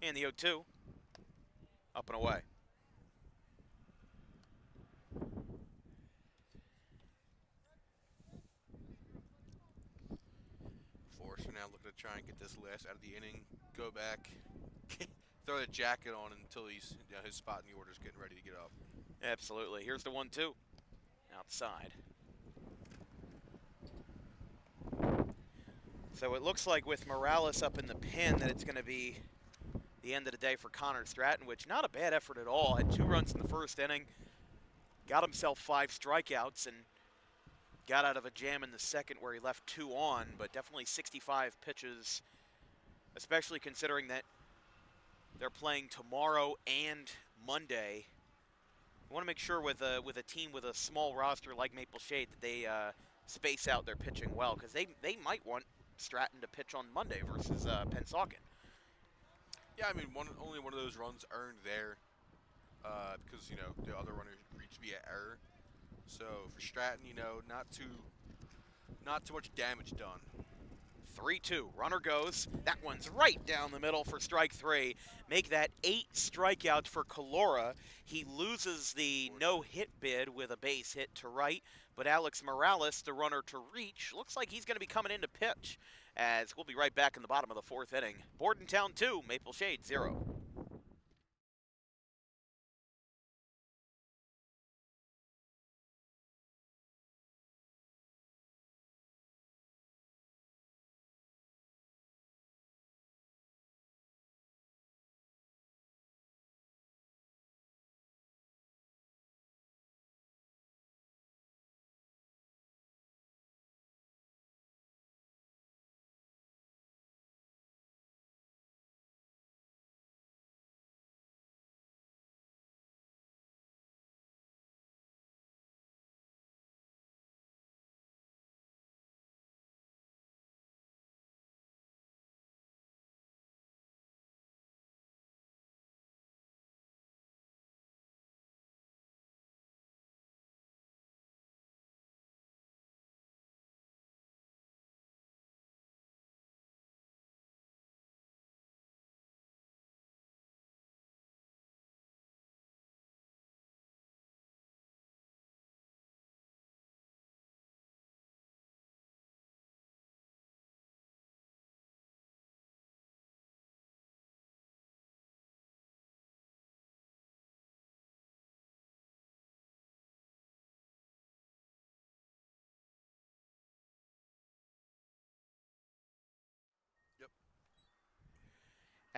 And the 0-2, up and away. Forster now looking to try and get this last out of the inning. Go back, throw the jacket on until he's his spot in the order is getting ready to get up. Absolutely. Here's the 1-2, outside. So it looks like with Morales up in the pen that it's going to be the end of the day for Connor Stratton, which not a bad effort at all. Had 2 runs in the first inning, got himself 5 strikeouts, and got out of a jam in the second where he left 2 on, but definitely 65 pitches, especially considering that they're playing tomorrow and Monday. You want to make sure with a team with a small roster like Maple Shade that they space out their pitching well, because they might want Stratton to pitch on Monday versus Pennsauken. Yeah, I mean, only one of those runs earned there because, you know, the other runner reached via error. So for Stratton, you know, not too much damage done. 3-2, runner goes. That one's right down the middle for strike 3. Make that 8 strikeouts for Calora. He loses the no-hit bid with a base hit to right, but Alex Morales, the runner to reach, looks like he's going to be coming in to pitch, as we'll be right back in the bottom of the 4th inning. Bordentown 2, Maple Shade 0.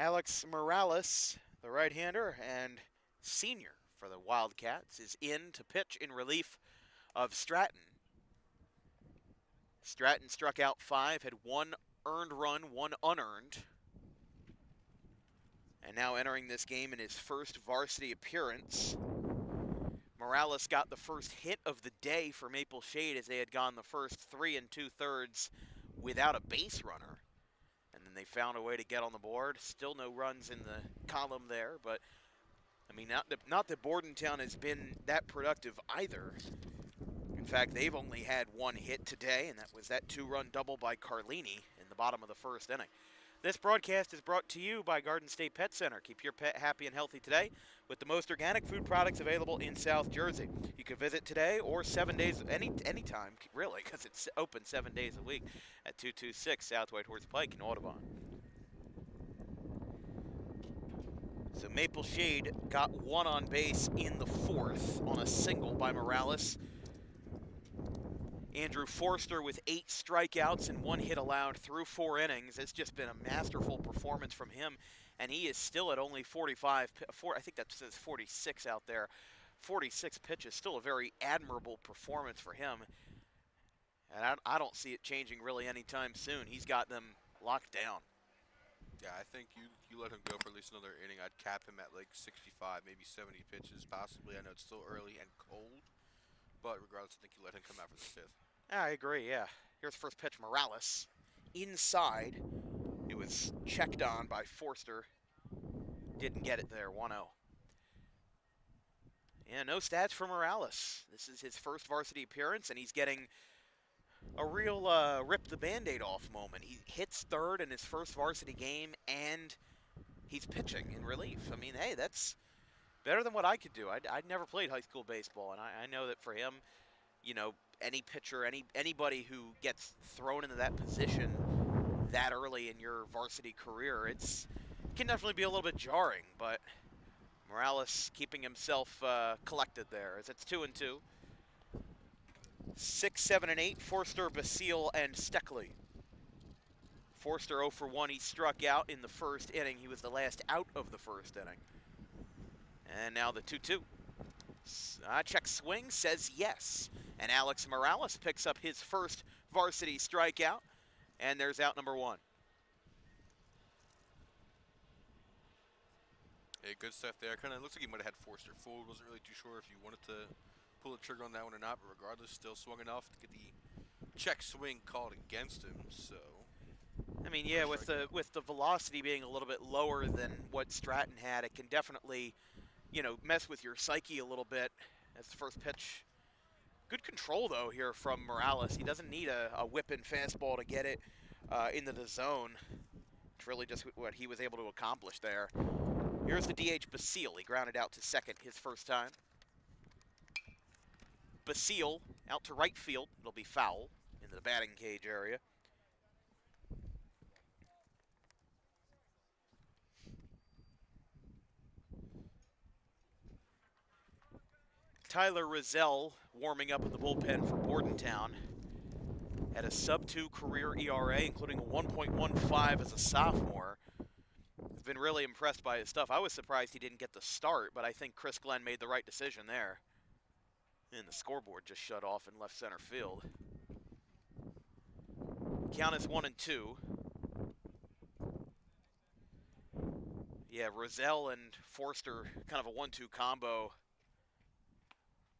Alex Morales, the right-hander and senior for the Wildcats, is in to pitch in relief of Stratton. Stratton struck out 5, had 1 earned run, 1 unearned. And now entering this game in his first varsity appearance. Morales got the first hit of the day for Maple Shade as they had gone the first 3 2/3 without a base runner. And then they found a way to get on the board. Still no runs in the column there, but I mean, not that Bordentown has been that productive either. In fact, they've only had 1 hit today, and that was that 2-run double by Carlini in the bottom of the first inning. This broadcast is brought to you by Garden State Pet Center. Keep your pet happy and healthy today with the most organic food products available in South Jersey. You can visit today or 7 days, anytime, really, because it's open 7 days a week at 226 South White Horse Pike in Audubon. So Maple Shade got 1 on base in the 4th on a single by Morales. Andrew Forster with 8 strikeouts and 1 hit allowed through 4 innings. It's just been a masterful performance from him, and he is still at only 45, I think that says 46 out there. 46 pitches, still a very admirable performance for him. And I don't see it changing really anytime soon. He's got them locked down. Yeah, I think you let him go for at least another inning. I'd cap him at like 65, maybe 70 pitches, possibly. I know it's still early and cold, but regardless, I think you let him come out for the 5th. I agree, yeah. Here's first pitch, Morales. Inside. It was checked on by Forster. Didn't get it there, 1-0. Yeah, no stats for Morales. This is his first varsity appearance, and he's getting a real rip the Band-Aid off moment. He hits 3rd in his first varsity game, and he's pitching in relief. I mean, hey, that's better than what I could do. I'd never played high school baseball, and I know that for him, you know, any pitcher, anybody who gets thrown into that position that early in your varsity career, it can definitely be a little bit jarring, but Morales keeping himself collected there as it's 2-2. 6, 7, and 8, Forster, Basile, and Steckley. Forster 0 for 1. He struck out in the first inning. He was the last out of the first inning. And now the 2-2. Check swing says yes. And Alex Morales picks up his first varsity strikeout. And there's out number 1. Hey, good stuff there. Kind of looks like he might have had Forster forward. Wasn't really too sure if you wanted to pull the trigger on that one or not, but regardless, still swung enough to get the check swing called against him. So, I mean, yeah, with the velocity being a little bit lower than what Stratton had, it can definitely, you know, mess with your psyche a little bit as the first pitch. Good control, though, here from Morales. He doesn't need a whip-in fastball to get it into the zone. It's really just what he was able to accomplish there. Here's the DH Basile. He grounded out to 2nd his first time. Basile out to right field. It'll be foul into the batting cage area. Tyler Rizell warming up in the bullpen for Bordentown. Had a sub-2 career ERA, including a 1.15 as a sophomore. I've been really impressed by his stuff. I was surprised he didn't get the start, but I think Chris Glenn made the right decision there. And the scoreboard just shut off in left center field. Count is 1-2. Yeah, Rizell and Forster, kind of a 1-2 combo.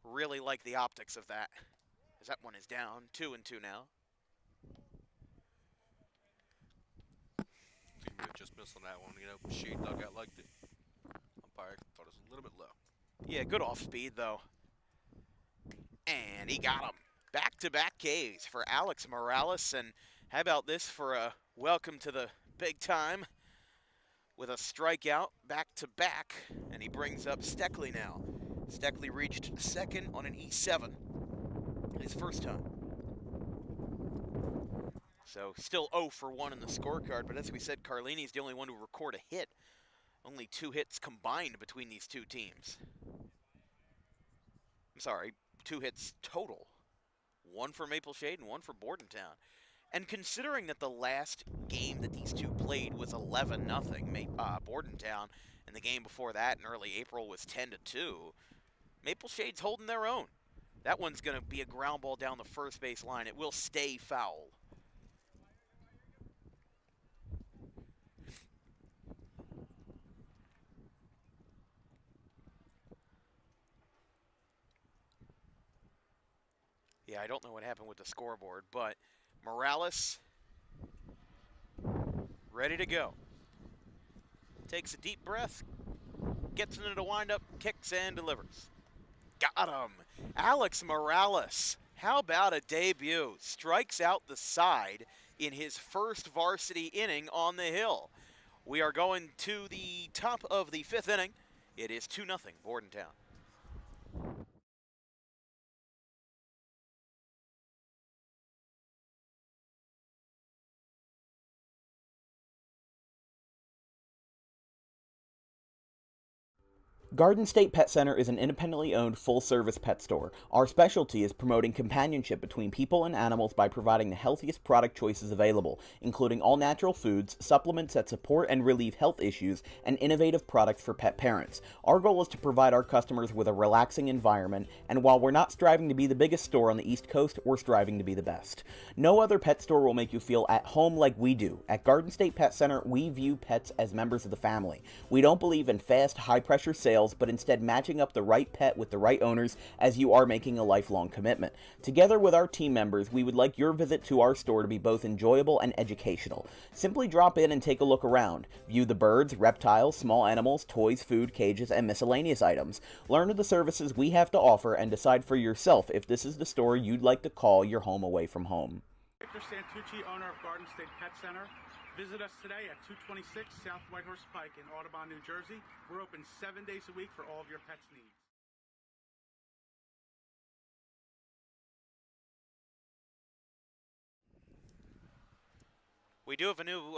Really like the optics of that, as that one is down. 2-2 now. I think we just missed on that one. You know, Shade dugout liked it. Umpire thought it was a little bit low. Yeah, good off speed, though. And he got him. Back-to-back Ks for Alex Morales. And how about this for a welcome to the big time with a strikeout back-to-back. And he brings up Steckley now. Steckley reached 2nd on an E7 his first time. So still 0 for 1 in the scorecard. But as we said, Carlini's the only one to record a hit. Only 2 hits combined between these two teams. I'm sorry. 2 hits total. 1 for Maple Shade and 1 for Bordentown. And considering that the last game that these two played was 11-0 Bordentown, and the game before that in early April was 10-2, Maple Shade's holding their own. That one's going to be a ground ball down the first base line. It will stay foul. Yeah, I don't know what happened with the scoreboard, but Morales ready to go. Takes a deep breath, gets into the windup, kicks and delivers. Got him. Alex Morales, how about a debut? Strikes out the side in his first varsity inning on the hill. We are going to the top of the 5th inning. It is 2-0 Bordentown. Garden State Pet Center is an independently owned full-service pet store. Our specialty is promoting companionship between people and animals by providing the healthiest product choices available, including all-natural foods, supplements that support and relieve health issues, and innovative products for pet parents. Our goal is to provide our customers with a relaxing environment, and while we're not striving to be the biggest store on the East Coast, we're striving to be the best. No other pet store will make you feel at home like we do. At Garden State Pet Center, we view pets as members of the family. We don't believe in fast, high-pressure sales, but instead matching up the right pet with the right owners, as you are making a lifelong commitment. Together with our team members, we would like your visit to our store to be both enjoyable and educational. Simply drop in and take a look around. View the birds, reptiles, small animals, toys, food, cages, and miscellaneous items. Learn of the services we have to offer and decide for yourself if this is the store you'd like to call your home away from home. Victor Santucci, owner of Garden State Pet Center. Visit us today at 226 South Whitehorse Pike in Audubon, New Jersey. We're open 7 days a week for all of your pets' needs. We do have a new,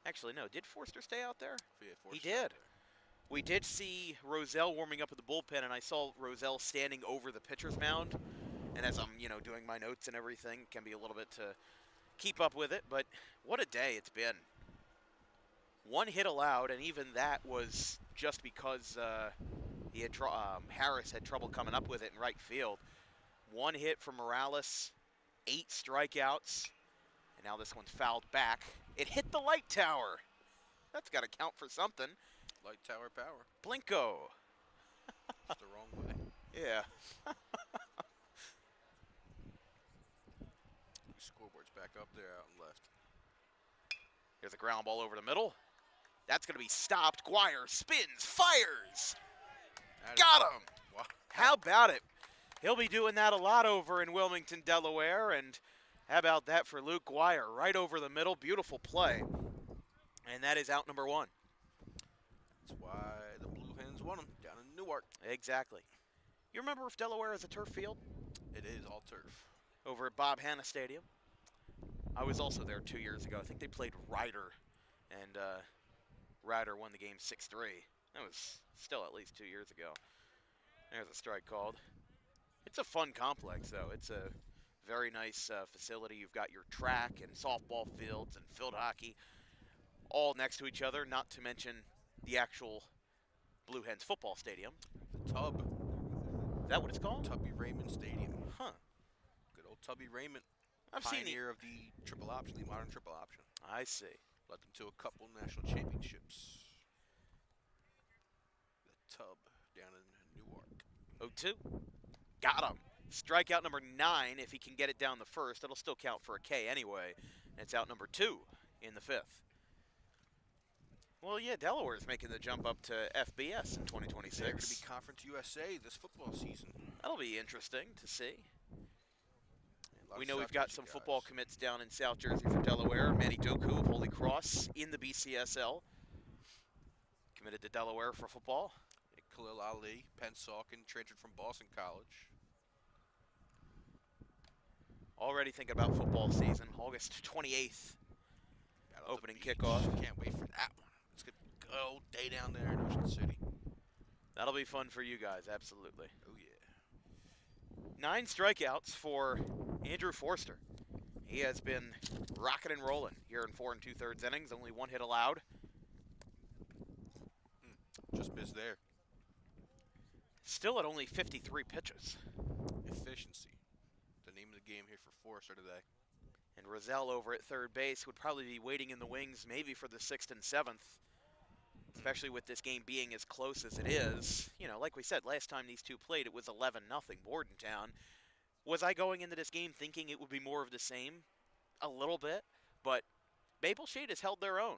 actually no, did Forster stay out there? Yeah, He did. We did see Roselle warming up at the bullpen, and I saw Roselle standing over the pitcher's mound. And as I'm, doing my notes and everything, it can be a little bit to keep up with it, but what a day it's been. One hit allowed, and even that was just because he had Harris had trouble coming up with it in right field. One hit from Morales, 8 strikeouts, and now this one's fouled back. It hit the light tower. That's got to count for something. Light tower power. Blinko. It's the wrong way. Yeah. Scoreboard's back up there out and left. There's a ground ball over the middle. That's going to be stopped. Guire spins, fires. Got him. Wow. How about it? He'll be doing that a lot over in Wilmington, Delaware. And how about that for Luke Guire? Right over the middle. Beautiful play. And that is out number 1. That's why the Blue Hens won them down in Newark. Exactly. You remember if Delaware has a turf field? It is all turf. Over at Bob Hanna Stadium. I was also there 2 years ago. I think they played Ryder, and Ryder won the game 6-3. That was still at least 2 years ago. There's a strike called. It's a fun complex, though. It's a very nice facility. You've got your track and softball fields and field hockey all next to each other, not to mention the actual Blue Hens football stadium. The Tub. Is that what it's called? Tubby Raymond Stadium. Huh. Good old Tubby Raymond. I've seen pioneer of the triple option, the modern triple option. I see. Led them to a couple national championships. The Tub down in Newark. 0-2. Got him. Strikeout number 9. If he can get it down the first, it'll still count for a K anyway. And it's out number 2 in the 5th. Well, yeah, Delaware's making the jump up to FBS in 2026. They're going to be Conference USA this football season. That'll be interesting to see. We of know South we've got Jersey some guys. football commits down in South Jersey for Delaware. Manny Doku of Holy Cross in the BCSL. Committed to Delaware for football. And Khalil Ali, Pennsauken, transferred from Boston College. Already thinking about football season. August 28th. Out on Opening the beach. kickoff. Can't wait for that one. It's going to be a good old day down there in Ocean City. That'll be fun for you guys, absolutely. Oh, yeah. 9 strikeouts for Andrew Forster. He has been rocking and rolling here in 4 2/3 innings. Only 1 hit allowed. Just missed there. Still at only 53 pitches. Efficiency. The name of the game here for Forrester today. And Rozelle over at third base would probably be waiting in the wings maybe for the 6th and 7th, especially with this game being as close as it is. You know, like we said, last time these two played, it was 11-0 Bordentown. Was I going into this game thinking it would be more of the same? A little bit, but Maple Shade has held their own.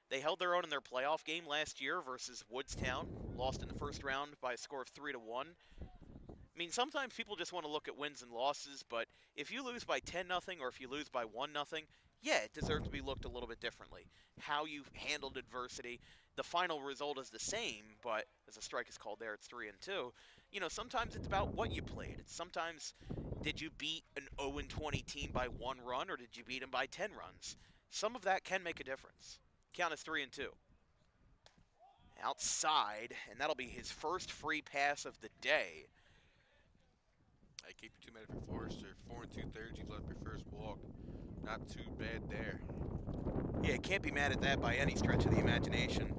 They held their own in their playoff game last year versus Woodstown, lost in the first round by a score of 3-1. I mean, sometimes people just want to look at wins and losses, but if you lose by 10-0 or if you lose by 1-0, yeah, it deserves to be looked a little bit differently. How you've handled adversity, the final result is the same, but as a strike is called there, it's 3-2. You know, sometimes it's about what you played. It's sometimes, did you beat an 0-20 team by 1 run, or did you beat them by 10 runs? Some of that can make a difference. Count is 3-2. Outside, and that'll be his first free pass of the day. I keep it 2 minutes for Forrester. 4 2/3, you've left your first walk. Not too bad there. Yeah, can't be mad at that by any stretch of the imagination.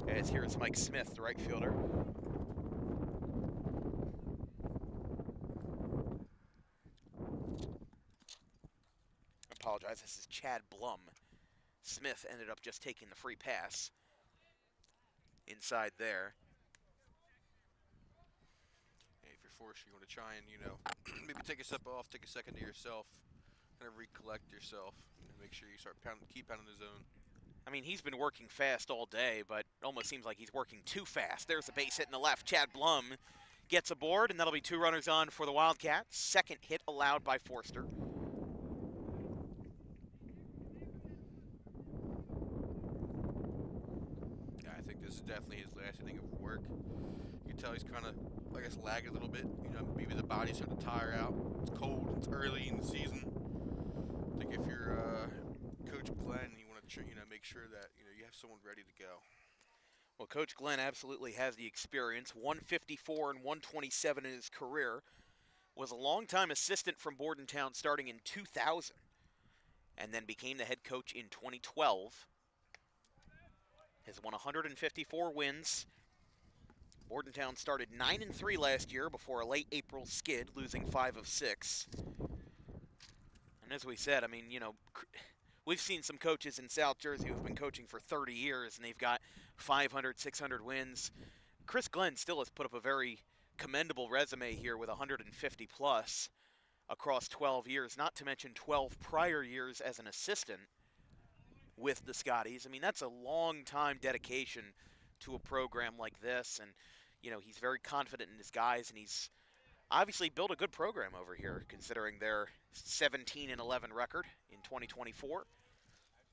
As here's Mike Smith, the right fielder. I apologize, this is Chad Blum. Smith ended up just taking the free pass inside there. Hey, if you're Forrester, you want to try and, you know, maybe take a step off, take a second to yourself, kind of recollect yourself, and make sure you start keep pounding the zone. I mean, he's been working fast all day, but almost seems like he's working too fast. There's a base hit in the left. Chad Blum gets aboard, and that'll be 2 runners on for the Wildcats. Second hit allowed by Forster. Yeah, I think this is definitely his last inning of work. You can tell he's kind of, I guess, lagging a little bit. You know, maybe the body's starting to tire out. It's cold. It's early in the season. I think if you're Coach Glenn, you want to, you know, make sure that, you know, you have someone ready to go. Well, Coach Glenn absolutely has the experience. 154 and 127 in his career. Was a longtime assistant from Bordentown starting in 2000. And then became the head coach in 2012. Has won 154 wins. Bordentown started 9-3 last year before a late April skid, losing 5 of 6. And as we said, I mean, you know, we've seen some coaches in South Jersey who've been coaching for 30 years, and they've got 500, 600 wins. Chris Glenn still has put up a very commendable resume here with 150 plus across 12 years, not to mention 12 prior years as an assistant with the Scotties. I mean, that's a long time dedication to a program like this, and you know, he's very confident in his guys, and he's obviously built a good program over here considering their 17-11 record in 2024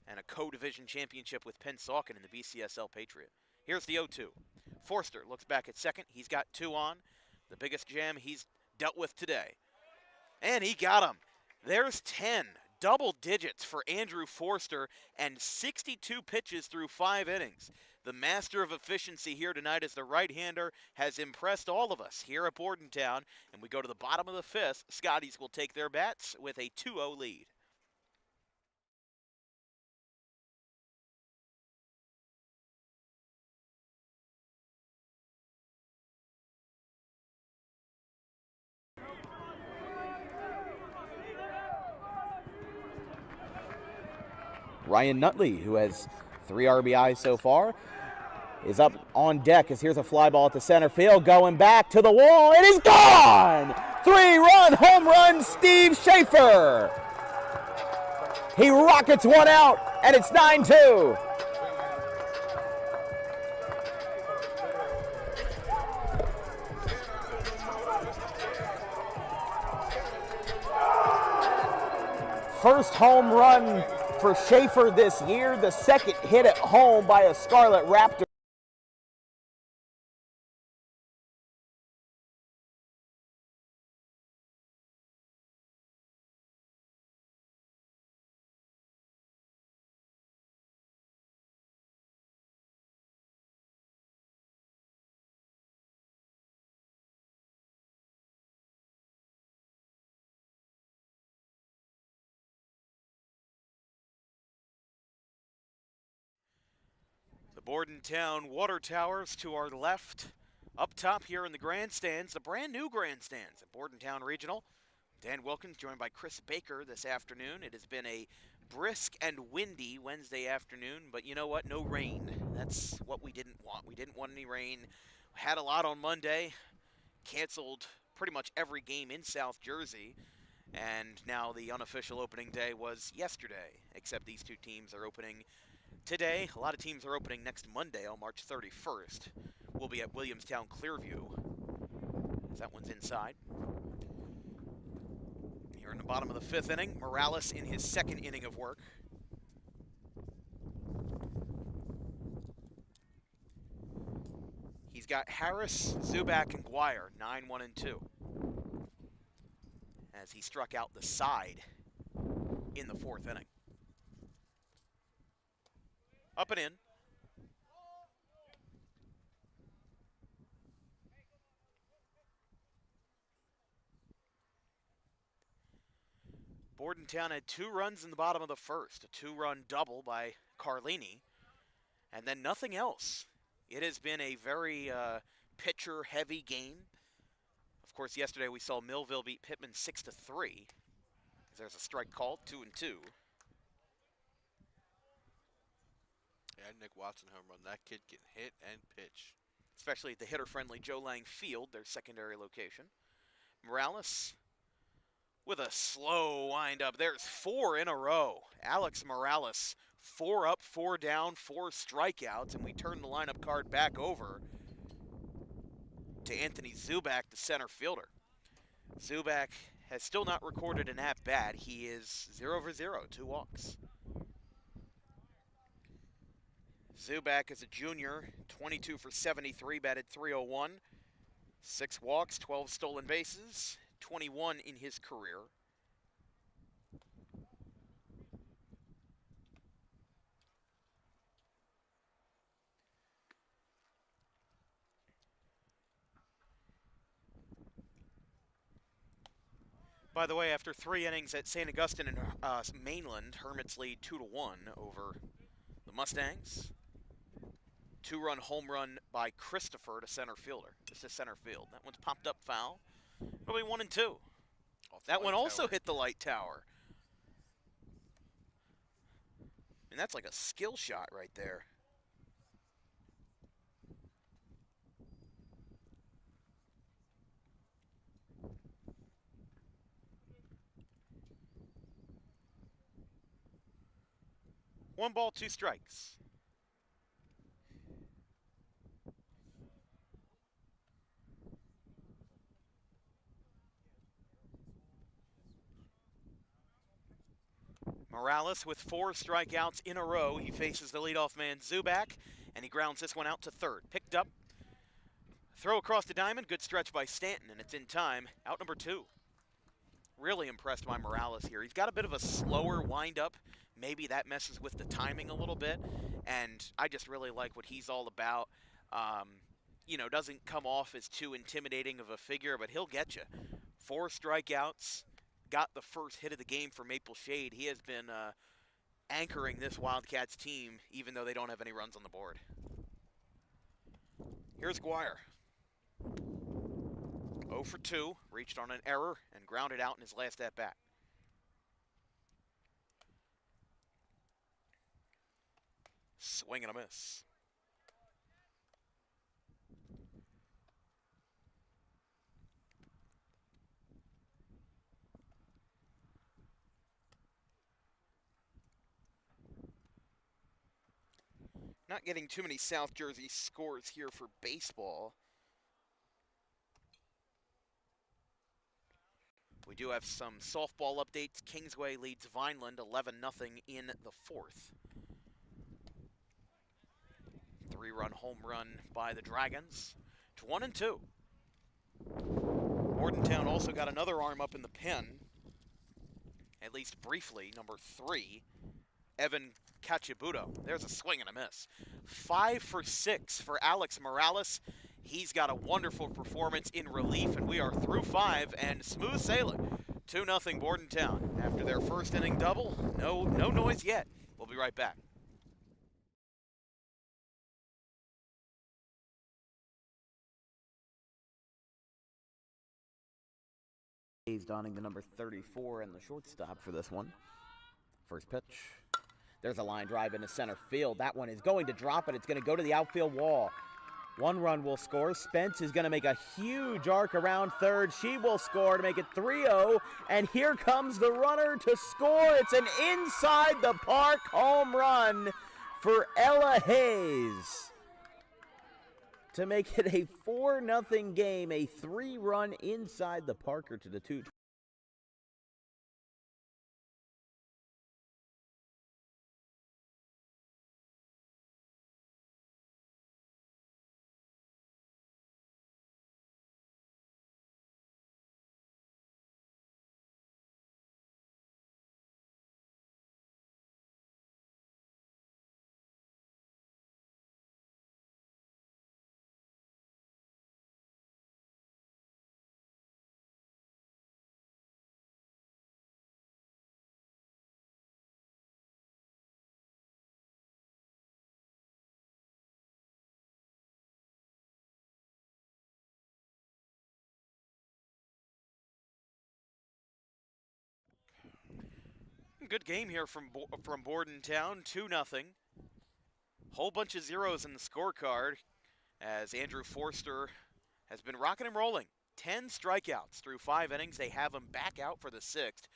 and a co-division championship with Pennsauken in the BCSL Patriot. Here's the 0-2. Forster looks back at second. He's got 2 on. The biggest jam he's dealt with today. And he got him. There's 10. Double digits for Andrew Forster and 62 pitches through 5 innings. The master of efficiency here tonight as the right-hander has impressed all of us here at Bordentown. And we go to the bottom of the 5th. Scotties will take their bats with a 2-0 lead. Ryan Nutley, who has 3 RBIs so far, is up on deck as here's a fly ball to center field, going back to the wall. It is gone! 3-run home run, Steve Schaefer. He rockets one out, and it's 9-2. First home run for Schaefer this year, the second hit at home by a Scarlet Raptor. Bordentown water towers to our left. Up top here in the grandstands, the brand new grandstands at Bordentown Regional. Dan Wilkins joined by Chris Baker this afternoon. It has been a brisk and windy Wednesday afternoon, but you know what? No rain. That's what we didn't want. We didn't want any rain. Had a lot on Monday. Canceled pretty much every game in South Jersey. And now the unofficial opening day was yesterday, except these two teams are opening today. A lot of teams are opening next Monday on March 31st. We'll be at Williamstown Clearview, as that one's inside. Here in the bottom of the fifth inning, Morales in his second inning of work. He's got Harris, Zubak, and Guire, 9, 1, and 2. As he struck out the side in the fourth inning. Up and in. Bordentown had 2 runs in the bottom of the first, a 2-run double by Carlini, and then nothing else. It has been a very pitcher-heavy game. Of course, yesterday we saw Millville beat Pittman 6-3. There's a strike called, 2 and 2. Yeah, Nick Watson home run. That kid can hit and pitch. Especially at the hitter-friendly Joe Lang Field, their secondary location. Morales with a slow windup. There's 4 in a row. Alex Morales, 4 up, 4 down, 4 strikeouts, and we turn the lineup card back over to Anthony Zubak, the center fielder. Zubak has still not recorded an at-bat. He is 0 for 0, 2 walks. Zubak is a junior, 22 for 73, batted .301, 6 walks, 12 stolen bases, 21 in his career. By the way, after 3 innings at St. Augustine and Mainland, Hermits lead 2-1 over the Mustangs. 2-run home run by Christopher to center fielder. This is center field. That one's popped up foul. It'll be 1 and 2. That one also hit the light tower. And that's like a skill shot right there. One ball, 2 strikes. Morales with 4 strikeouts in a row. He faces the leadoff man Zubak, and he grounds this one out to third. Picked up. Throw across the diamond. Good stretch by Stanton, and it's in time. Out number 2. Really impressed by Morales here. He's got a bit of a slower windup. Maybe that messes with the timing a little bit, and I just really like what he's all about. You know, doesn't come off as too intimidating of a figure, but he'll get you. 4 strikeouts. Got the first hit of the game for Maple Shade. He has been anchoring this Wildcats team, even though they don't have any runs on the board. Here's Guire. 0 for 2, reached on an error and grounded out in his last at-bat. Swing and a miss. Not getting too many South Jersey scores here for baseball. We do have some softball updates. Kingsway leads Vineland 11-0 in the 4th. 3-run home run by the Dragons. It's 1 and 2. Bordentown also got another arm up in the pen, at least briefly, number 3, Evan Cachibuto. There's a swing and a miss. 5 for 6 for Alex Morales. He's got a wonderful performance in relief, and we are through 5 and smooth sailing. 2-0 Bordentown. After their first inning double, no noise yet. We'll be right back. He's donning the number 34 and the shortstop for this one. First pitch. There's a line drive into center field. That one is going to drop it. It's going to go to the outfield wall. One run will score. Spence is going to make a huge arc around third. She will score to make it 3-0. And here comes the runner to score. It's an inside the park home run for Ella Hayes to make it a 4-0 game, a 3-run inside the Parker to the 2. Good game here from Bordentown, 2-0. Whole bunch of zeros in the scorecard as Andrew Forster has been rocking and rolling. 10 strikeouts through 5 innings. They have him back out for the 6th.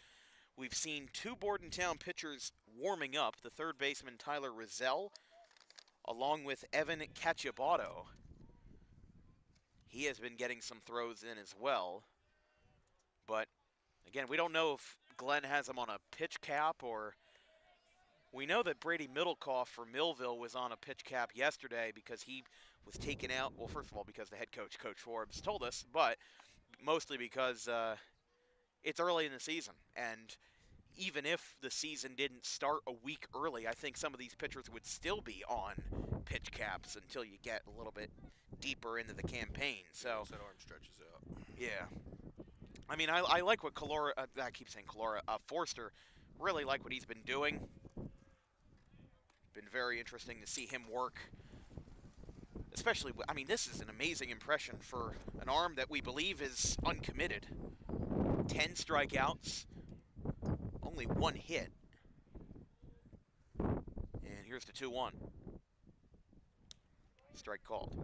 We've seen 2 Bordentown pitchers warming up, the third baseman Tyler Rizell, along with Evan Caciabato. He has been getting some throws in as well. But, again, we don't know if Glenn has him on a pitch cap, or we know that Brady Middlecoff for Millville was on a pitch cap yesterday because he was taken out. Well, first of all, because the head coach, Coach Forbes, told us, but mostly because it's early in the season. And even if the season didn't start a week early, I think some of these pitchers would still be on pitch caps until you get a little bit deeper into the campaign. So that arm stretches out. Yeah. I mean, I like what Forster, really like what he's been doing. Been very interesting to see him work. Especially, I mean, this is an amazing impression for an arm that we believe is uncommitted. 10 strikeouts, only 1 hit. And here's the 2-1. Strike called.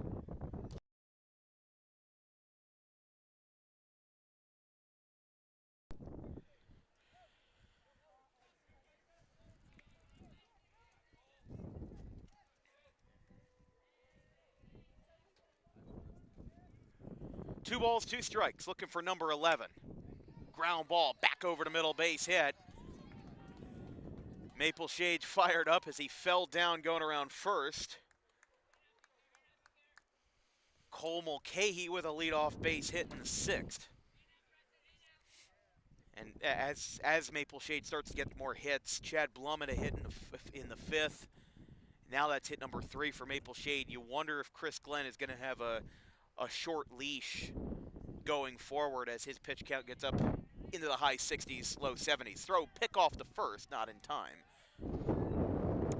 Two balls, 2 strikes, looking for number 11. Ground ball back over to middle, base hit. Maple Shade fired up as he fell down going around first. Cole Mulcahy with a leadoff base hit in the 6th. And as Maple Shade starts to get more hits, Chad Blum had a hit in the 5th. Now that's hit number 3 for Maple Shade. You wonder if Chris Glenn is going to have a short leash going forward as his pitch count gets up into the high 60s, low 70s. Throw, pick off the first, not in time.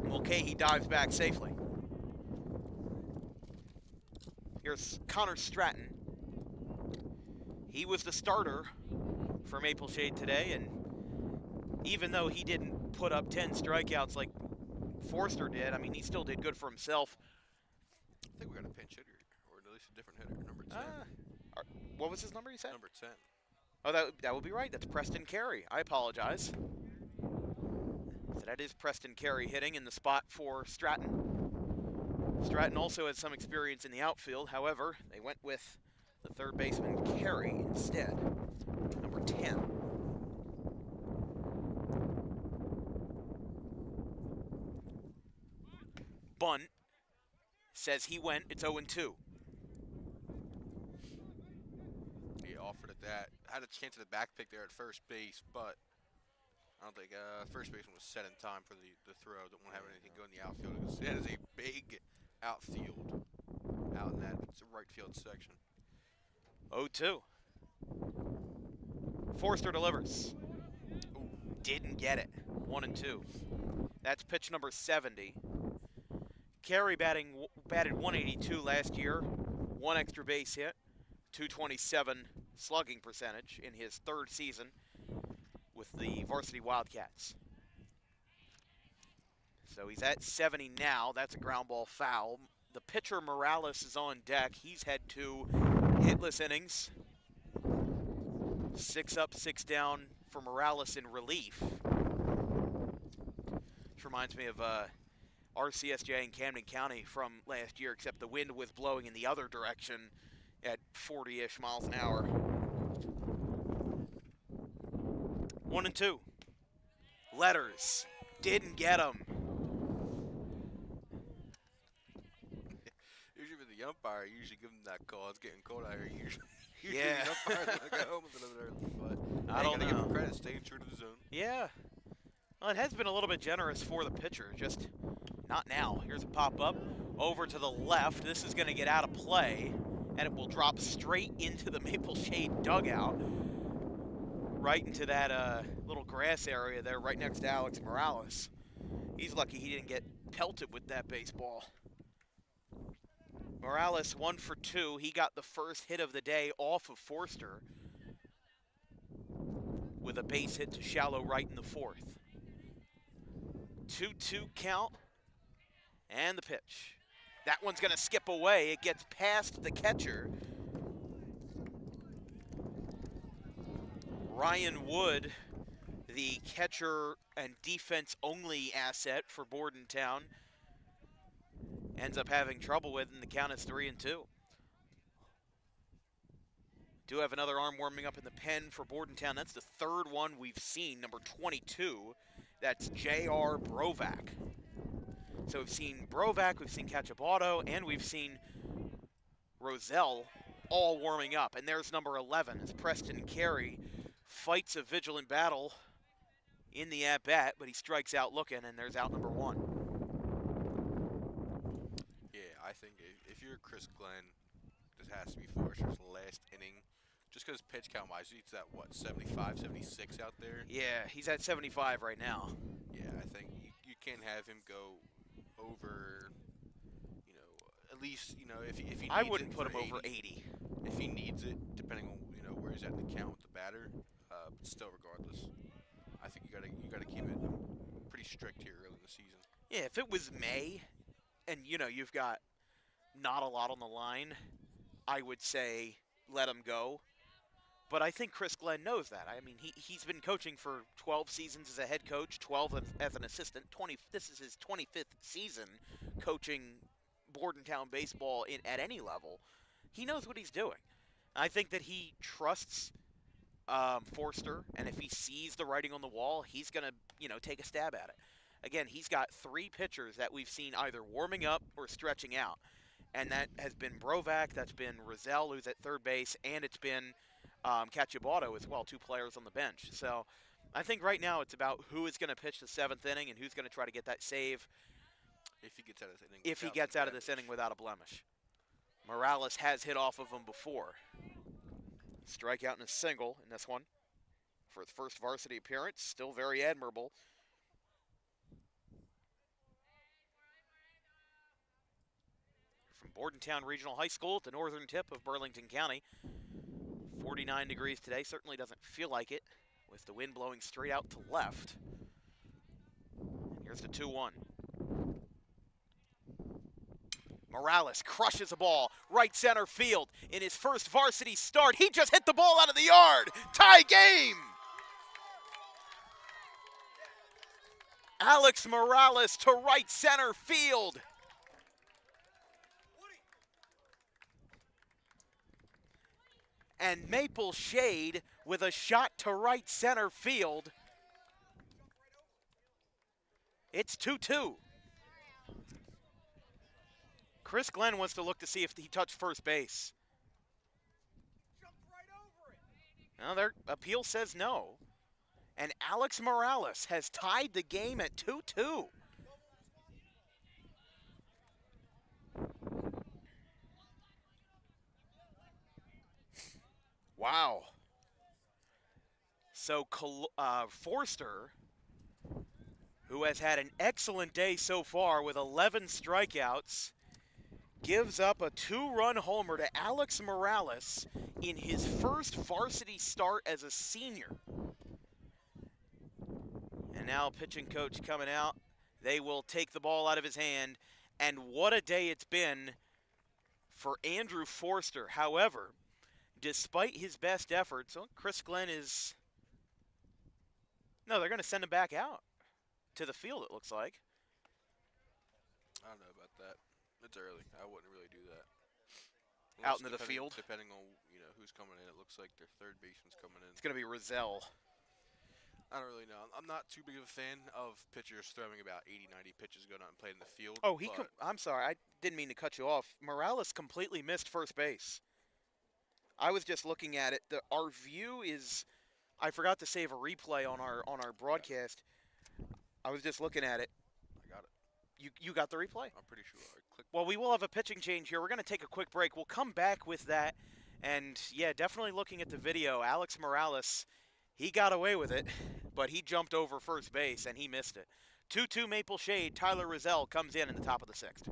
Mulcahy dives back safely. Here's Connor Stratton. He was the starter for Maple Shade today, and even though he didn't put up 10 strikeouts like Forster did, I mean, he still did good for himself. I think we got a pinch hitter, or at least a different hitter, number 10. What was his number you said? Number 10. Oh, that would be right. That's Preston Carey. I apologize. So that is Preston Carey hitting in the spot for Stratton. Stratton also has some experience in the outfield. However, they went with the third baseman Carey instead, number 10. Bunt says he went. It's 0-2. He offered at that. Had a chance at the back pick there at first base, but I don't think first baseman was set in time for the throw. Don't want to have anything go in the outfield. It is a big outfield out in that right field section. 0-2. Forster delivers. Ooh, didn't get it. 1-2. That's pitch number 70. Carey batted 182 last year. 1 extra base hit. 227 slugging percentage in his 3rd season with the varsity Wildcats. So he's at 70 now. That's a ground ball foul. The pitcher Morales is on deck. He's had 2 hitless innings. 6 up, 6 down for Morales in relief. Which reminds me of RCSJ in Camden County from last year, except the wind was blowing in the other direction at 40-ish miles an hour. 1-2. Letters. Didn't get them. Usually with the umpire, you usually give them that call. It's getting cold out here. Usually Yeah. the umpire's going to go home a little bit early. But I don't gotta give know. him credit, staying true to the zone. Yeah. Well, it has been a little bit generous for the pitcher, just not now. Here's a pop-up over to the left. This is going to get out of play, and it will drop straight into the Maple Shade dugout, right into that little grass area there right next to Alex Morales. He's lucky he didn't get pelted with that baseball. Morales 1 for 2. He got the first hit of the day off of Forster with a base hit to shallow right in the 4th. 2-2 count, and the pitch. That one's going to skip away. It gets past the catcher. Ryan Wood, the catcher and defense-only asset for Bordentown, ends up having trouble with, and the count is 3-2. Do have another arm warming up in the pen for Bordentown. That's the 3rd one we've seen, number 22. That's J.R. Brovac. So we've seen Brovac, we've seen Cachabato, and we've seen Roselle all warming up. And there's number 11 as Preston Carey fights a vigilant battle in the at-bat, but he strikes out looking, and there's out number 1. Yeah, I think if you're Chris Glenn, this has to be Forster's last inning. Just because pitch count-wise, he's at, what, 75, 76 out there? Yeah, he's at 75 right now. Yeah, I think you can't have him go over, you know, at least, you know, if he needs I wouldn't it put him for over 80. If he needs it, depending on, you know, where he's at in the count with the batter, but still, regardless, I think you gotta keep it pretty strict here early in the season. Yeah, if it was May, and, you know, you've got not a lot on the line, I would say let him go. But I think Chris Glenn knows that. I mean, he's been coaching for 12 seasons as a head coach, 12 as an assistant. This is his 25th season coaching Bordentown baseball at any level. He knows what he's doing. I think that he trusts Forster, and if he sees the writing on the wall, he's going to, you know, take a stab at it. Again, he's got 3 pitchers that we've seen either warming up or stretching out. And that has been Brovac, that's been Roselle, who's at 3rd base, and it's been Cachabato as well, 2 players on the bench. So I think right now it's about who is going to pitch the 7th inning and who's going to try to get that save If he gets out of this inning. if he gets out of this inning without a blemish. Morales has hit off of him before. Strikeout in a single in this one for his first varsity appearance. Still very admirable. From Bordentown Regional High School at the northern tip of Burlington County. 49 degrees today. Certainly doesn't feel like it with the wind blowing straight out to left. And here's the 2-1. Morales crushes a ball right center field in his first varsity start. He just hit the ball out of the yard. Tie game. Alex Morales to right center field. And Maple Shade with a shot to right center field. It's 2-2. Chris Glenn wants to look to see if he touched first base. Now their appeal says no. And Alex Morales has tied the game at 2-2. Wow. So Forster, who has had an excellent day so far with 11 strikeouts, gives up a 2-run homer to Alex Morales in his first varsity start as a senior. And now pitching coach coming out. They will take the ball out of his hand. And what a day it's been for Andrew Forster. However, despite his best efforts, Chris Glenn is... No, they're going to send him back out to the field, it looks like. I don't know about that. It's early. I wouldn't really do that. Out into the field? Depending on who's coming in. It looks like their third baseman's coming in. It's going to be Rozelle. I don't really know. I'm not too big of a fan of pitchers throwing about 80, 90 pitches going out and playing in the field. Oh, I'm sorry. I didn't mean to cut you off. Morales completely missed first base. I was just looking at it. Our view is... I forgot to save a replay on our broadcast. I was just looking at it. I got it. You got the replay? I'm pretty sure. Well, we will have a pitching change here. We're going to take a quick break. We'll come back with that. And, yeah, definitely looking at the video, Alex Morales, he got away with it, but he jumped over first base, and he missed it. 2-2 Maple Shade. Tyler Rozelle comes in the top of the sixth.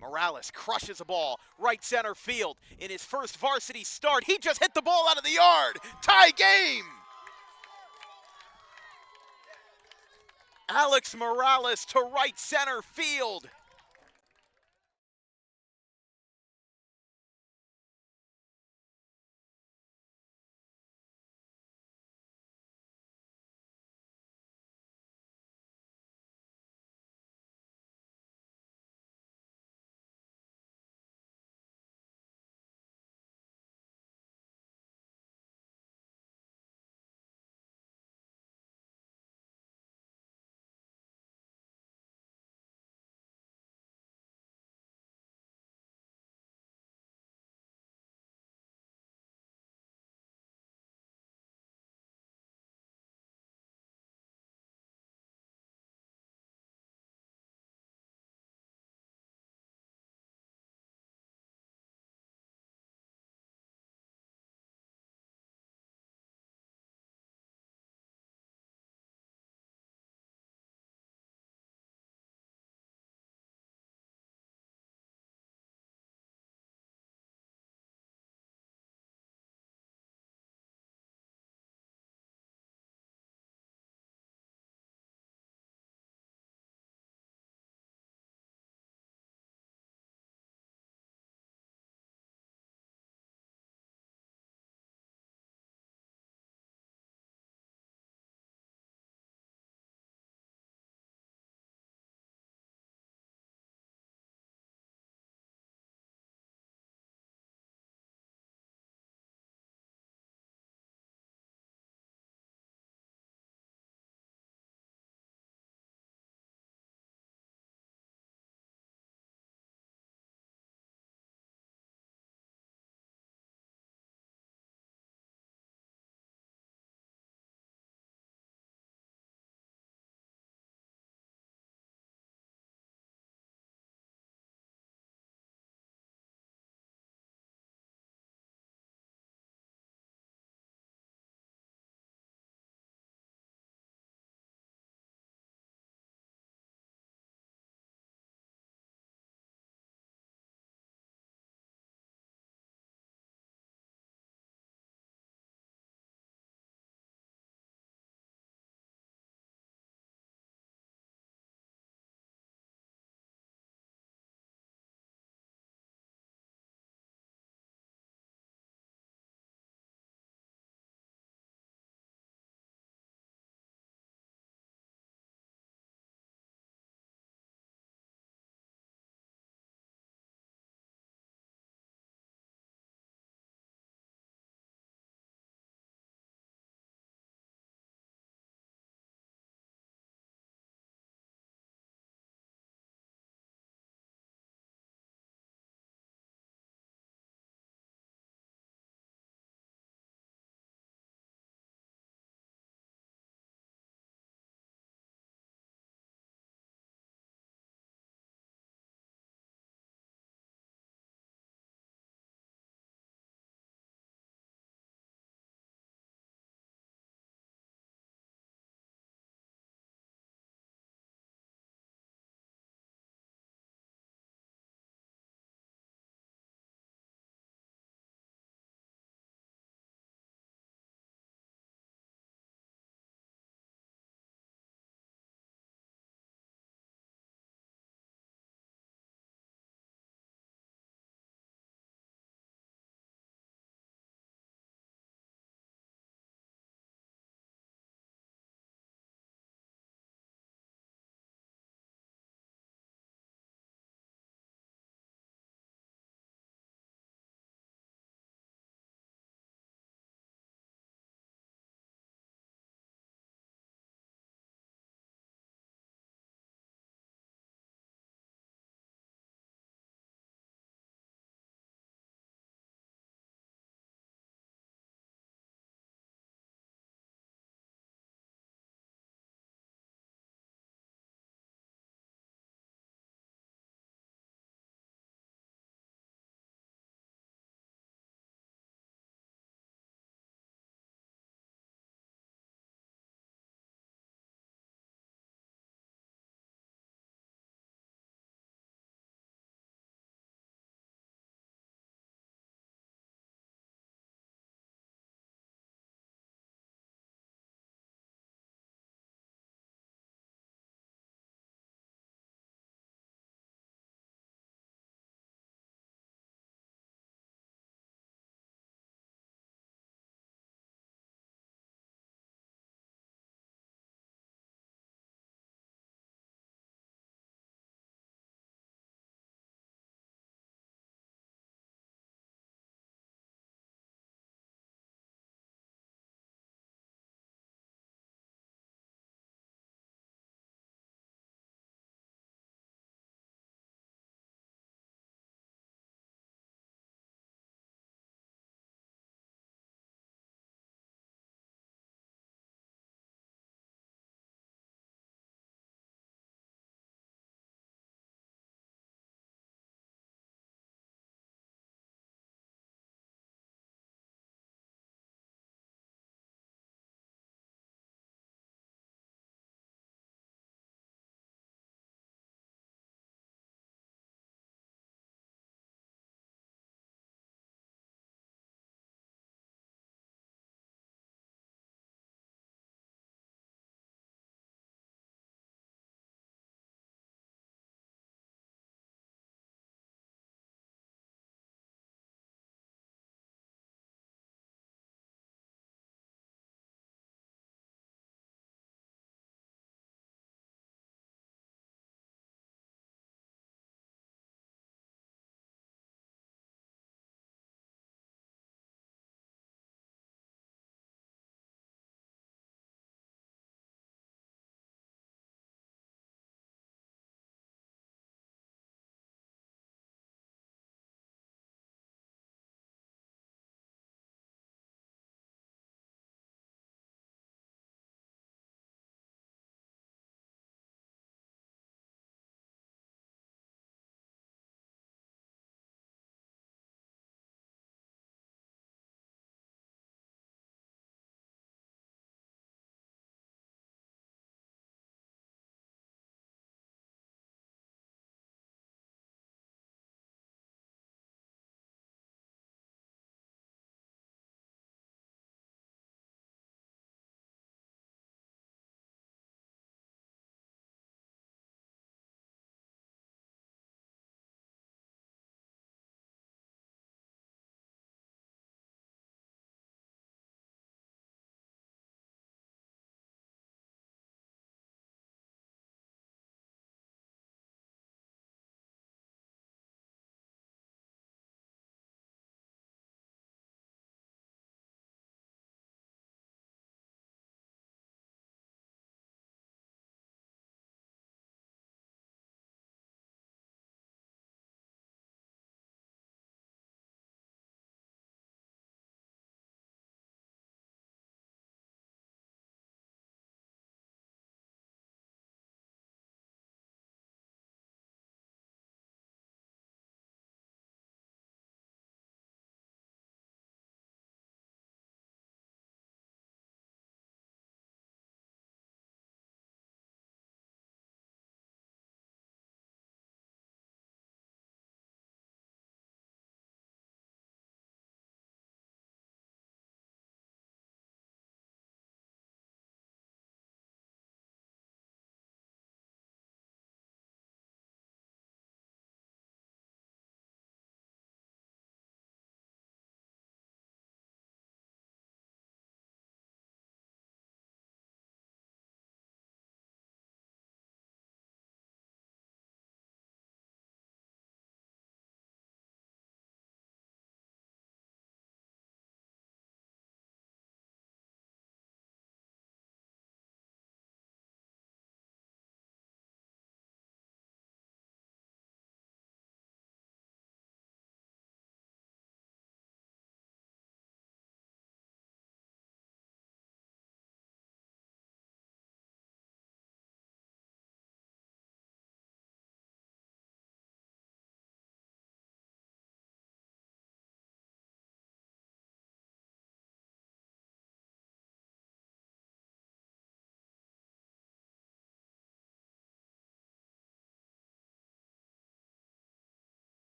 Morales crushes a ball, right center field. In his first varsity start, he just hit the ball out of the yard. Tie game! Alex Morales to right center field.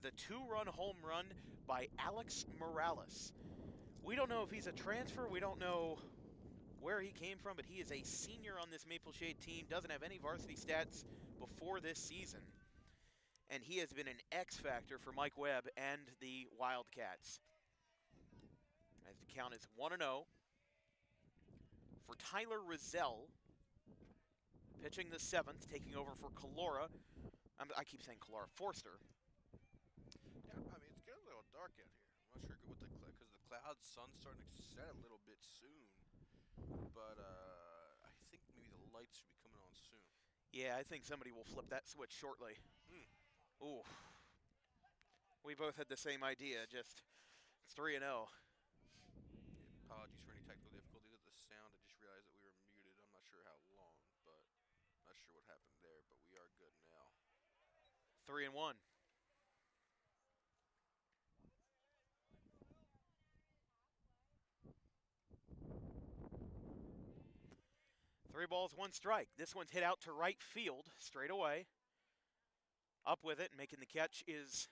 the 2-run home run by Alex Morales. We don't know if he's a transfer. We don't know where he came from, but he is a senior on this Maple Shade team, doesn't have any varsity stats before this season. And he has been an X factor for Mike Webb and the Wildcats. As the count is 1-0 for Tyler Rizell, pitching the 7th, taking over for Calora. I keep saying Calora, Forster. Yeah, I mean, it's getting a little dark out here. I'm not sure what because the clouds, sun's starting to set a little bit soon. But I think maybe the lights should be coming on soon. Yeah, I think somebody will flip that switch shortly. Ooh. We both had the same idea, just it's 3-0. Yeah, apologies for any technical difficulties with the sound. I just realized that we were muted. I'm not sure how long, but not sure what happened there, but we are good now. 3-1. Three balls, one strike. This one's hit out to right field, straight away. Up with it, making the catch is,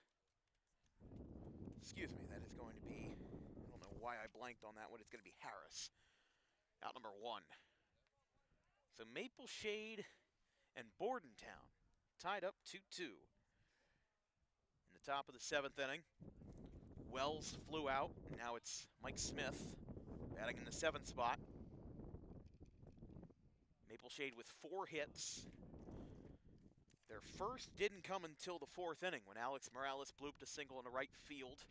excuse me, that is going to be, I don't know why I blanked on that one. It's going to be Harris, out number 1. So Maple Shade and Bordentown tied up 2-2. In the top of the 7th inning, Wells flew out. Now it's Mike Smith batting in the 7th spot. Maple Shade with 4 hits. Their first didn't come until the 4th inning when Alex Morales blooped a single in the right field.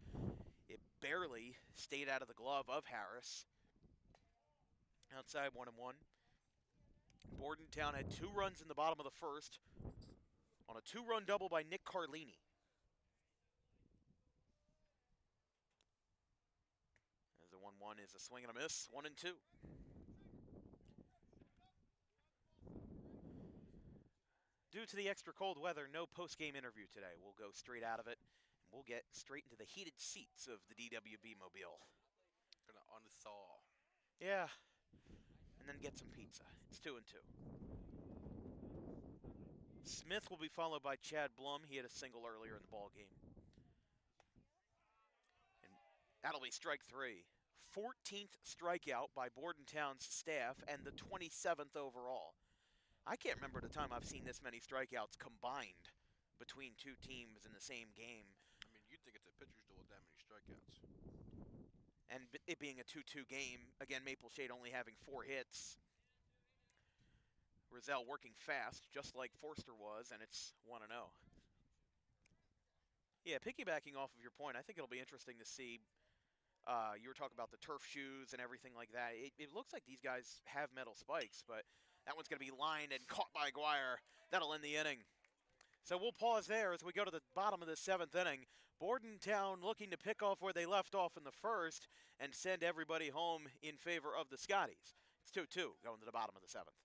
It barely stayed out of the glove of Harris. Outside 1-1. Bordentown had 2 runs in the bottom of the 1st on a 2-run double by Nick Carlini. As the 1-1 is a swing and a miss, 1-2. Due to the extra cold weather, no post-game interview today. We'll go straight out of it, and we'll get straight into the heated seats of the DWB Mobile. Gonna unthaw. Yeah, and then get some pizza. It's 2-2. Smith will be followed by Chad Blum. He had a single earlier in the ball game. And that'll be strike 3. 14th strikeout by Bordentown's staff and the 27th overall. I can't remember the time I've seen this many strikeouts combined between 2 teams in the same game. I mean, you'd think it's a pitcher's duel with that many strikeouts. And it being a 2-2 game, again, Maple Shade only having 4 hits. Rizell working fast, just like Forster was, and it's 1-0. Yeah, piggybacking off of your point, I think it'll be interesting to see. You were talking about the turf shoes and everything like that. It looks like these guys have metal spikes, but that one's going to be lined and caught by Aguirre. That'll end the inning. So we'll pause there as we go to the bottom of the 7th inning. Bordentown looking to pick off where they left off in the 1st and send everybody home in favor of the Scotties. It's 2-2 going to the bottom of the 7th.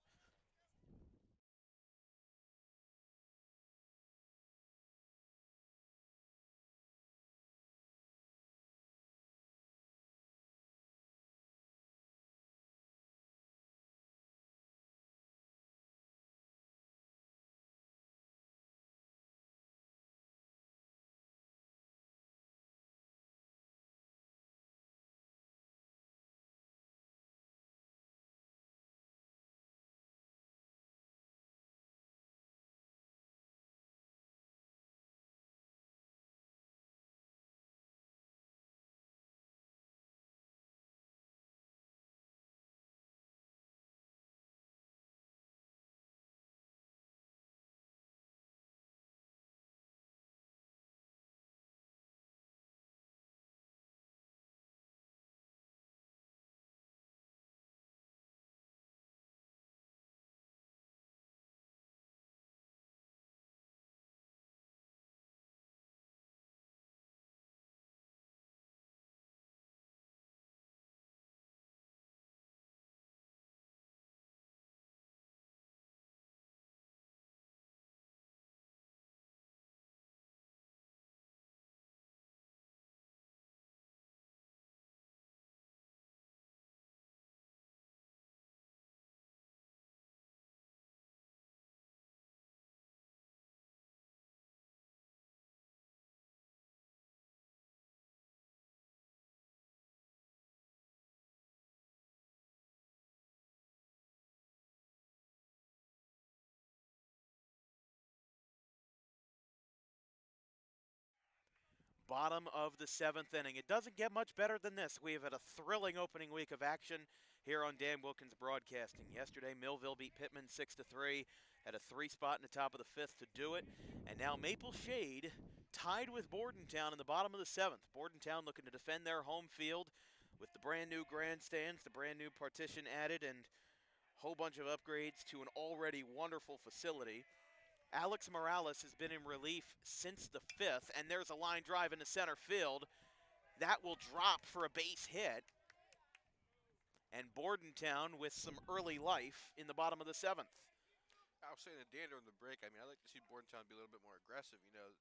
Bottom of the 7th inning. It doesn't get much better than this. We have had a thrilling opening week of action here on Dan Wilkins Broadcasting. Yesterday, Millville beat Pittman 6-3. Had a 3 spot in the top of the 5th to do it. And now Maple Shade tied with Bordentown in the bottom of the 7th. Bordentown looking to defend their home field with the brand new grandstands, the brand new partition added, and a whole bunch of upgrades to an already wonderful facility. Alex Morales has been in relief since the 5th, and there's a line drive into center field. That will drop for a base hit. And Bordentown with some early life in the bottom of the 7th. I was saying to Dan during the break, I mean, I'd like to see Bordentown be a little bit more aggressive. You know,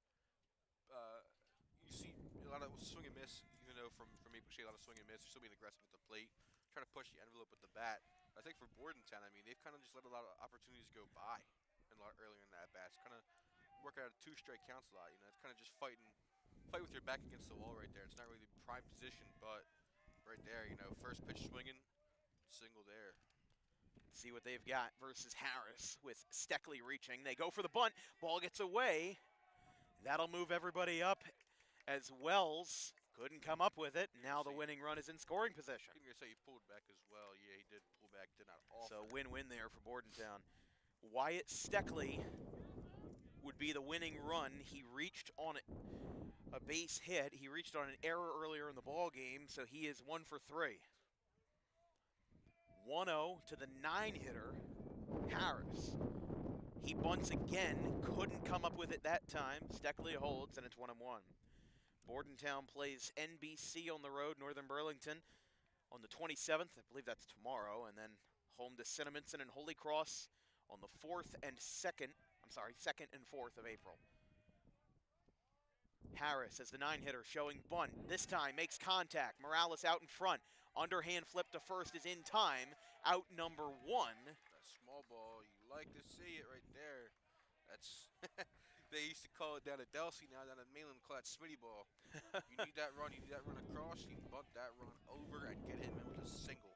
you see a lot of swing and miss, even though from Maple Shade, a lot of swing and miss. They're still being aggressive at the plate, trying to push the envelope with the bat. I think for Bordentown, I mean, they've kind of just let a lot of opportunities go by a lot earlier in that bat. It's kind of working out 2 strike counts a lot. You know, it's kind of just fight with your back against the wall right there. It's not really the prime position, but right there, you know, first pitch swinging, single there. See what they've got versus Harris with Steckley reaching. They go for the bunt. Ball gets away. That'll move everybody up as Wells couldn't come up with it. Now the winning run is in scoring position. I'm going to say he pulled back as well. Yeah, he did pull back. Did not offer. So win-win there for Bordentown. Wyatt Steckley would be the winning run. He reached on a base hit. He reached on an error earlier in the ball game, so he is 1 for 3. 1-0 to the 9-hitter, Harris. He bunts again, couldn't come up with it that time. Steckley holds, and it's 1-1. Bordentown plays NBC on the road, Northern Burlington, on the 27th. I believe that's tomorrow, and then home to Cinnaminson and Holy Cross on the 2nd and 4th of April. Harris as the 9-hitter showing bunt. This time makes contact. Morales out in front. Underhand flip to first is in time. Out number 1. That small ball, you like to see it right there. That's they used to call it down at Delsey, now down at Mainland call that Smitty ball. You need that run, across, you bunt that run over and get him in with a single.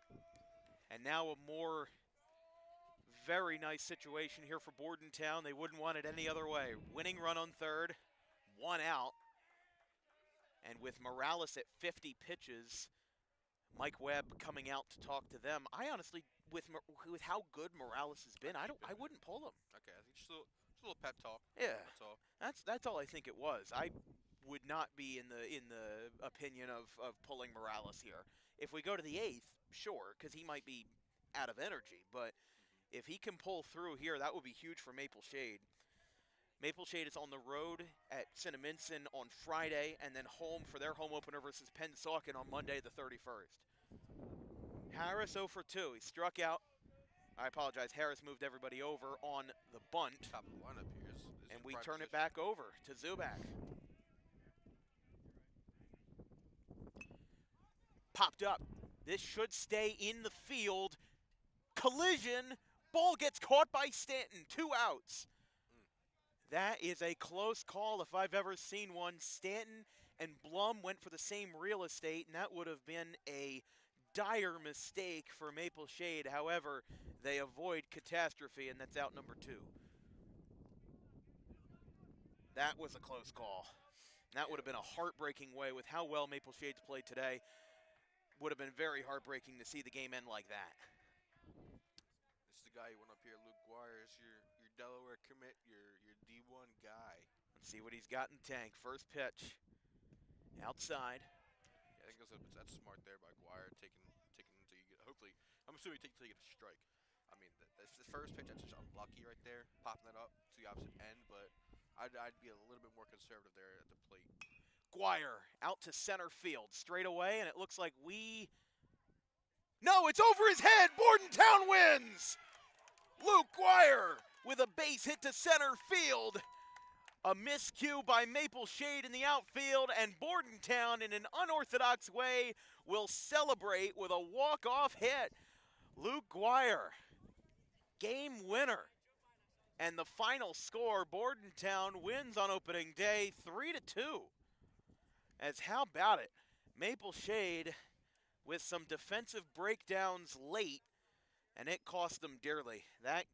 And now a more very nice situation here for Bordentown. They wouldn't want it any other way. Winning run on third, 1 out. And with Morales at 50 pitches, Mike Webb coming out to talk to them. I honestly, with how good Morales has been, I wouldn't pull him. Okay, I think just a little pep talk. Yeah, that's all. That's all I think it was. I would not be in the opinion of pulling Morales here. If we go to the 8th, sure, because he might be out of energy. But if he can pull through here, that would be huge for Maple Shade. Maple Shade is on the road at Cinnaminson on Friday and then home for their home opener versus Pennsauken on Monday the 31st. Harris 0 for 2. He struck out. I apologize. Harris moved everybody over on the bunt. Top of the lineup here is and we turn it back over to Zubak. Popped up. This should stay in the field. Collision. Ball gets caught by Stanton. 2 outs. That is a close call if I've ever seen one. Stanton and Blum went for the same real estate, and that would have been a dire mistake for Maple Shade. However, they avoid catastrophe, and that's out number 2. That was a close call. That would have been a heartbreaking way with how well Maple Shade's played today. Would have been very heartbreaking to see the game end like that. This is the guy who went up here, Luke Guire, is your Delaware commit, your D1 guy. Let's see what he's got in the tank. First pitch, outside. Yeah, I think that's smart there by Guire, taking until you get. Hopefully, I'm assuming you take until you get a strike. I mean, the first pitch, that's just unlucky right there, popping that up to the opposite end. But I'd be a little bit more conservative there at the plate. Guire out to center field, straight away, and it looks like No, it's over his head. Bordentown wins. Luke Guire with a base hit to center field. A miscue by Maple Shade in the outfield, and Bordentown, in an unorthodox way, will celebrate with a walk-off hit. Luke Guire, game winner. And the final score, Bordentown wins on opening day 3-2. As how about it? Maple Shade with some defensive breakdowns late, and it cost them dearly. That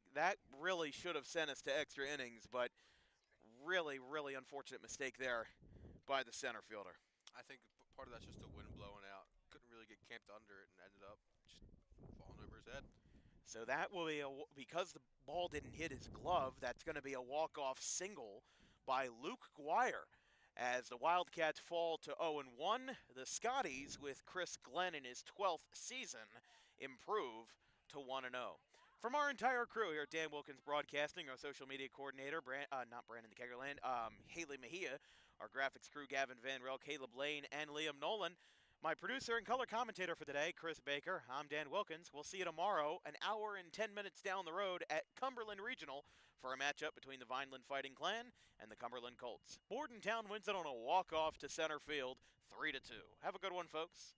really should have sent us to extra innings, but really, really unfortunate mistake there by the center fielder. I think part of that's just the wind blowing out. Couldn't really get camped under it and ended up just falling over his head. So that will be because the ball didn't hit his glove, that's going to be a walk-off single by Luke Guire. As the Wildcats fall to 0-1, the Scotties, with Chris Glenn in his 12th season, improve to 1-0. From our entire crew here at Dan Wilkins Broadcasting, our social media coordinator, not Brandon the Keggerland, Haley Mejia, our graphics crew, Gavin Van Rel, Caleb Lane, and Liam Nolan, my producer and color commentator for today, Chris Baker, I'm Dan Wilkins. We'll see you tomorrow, an hour and 10 minutes down the road at Cumberland Regional for a matchup between the Vineland Fighting Clan and the Cumberland Colts. Bordentown wins it on a walk-off to center field, 3-2. Have a good one, folks.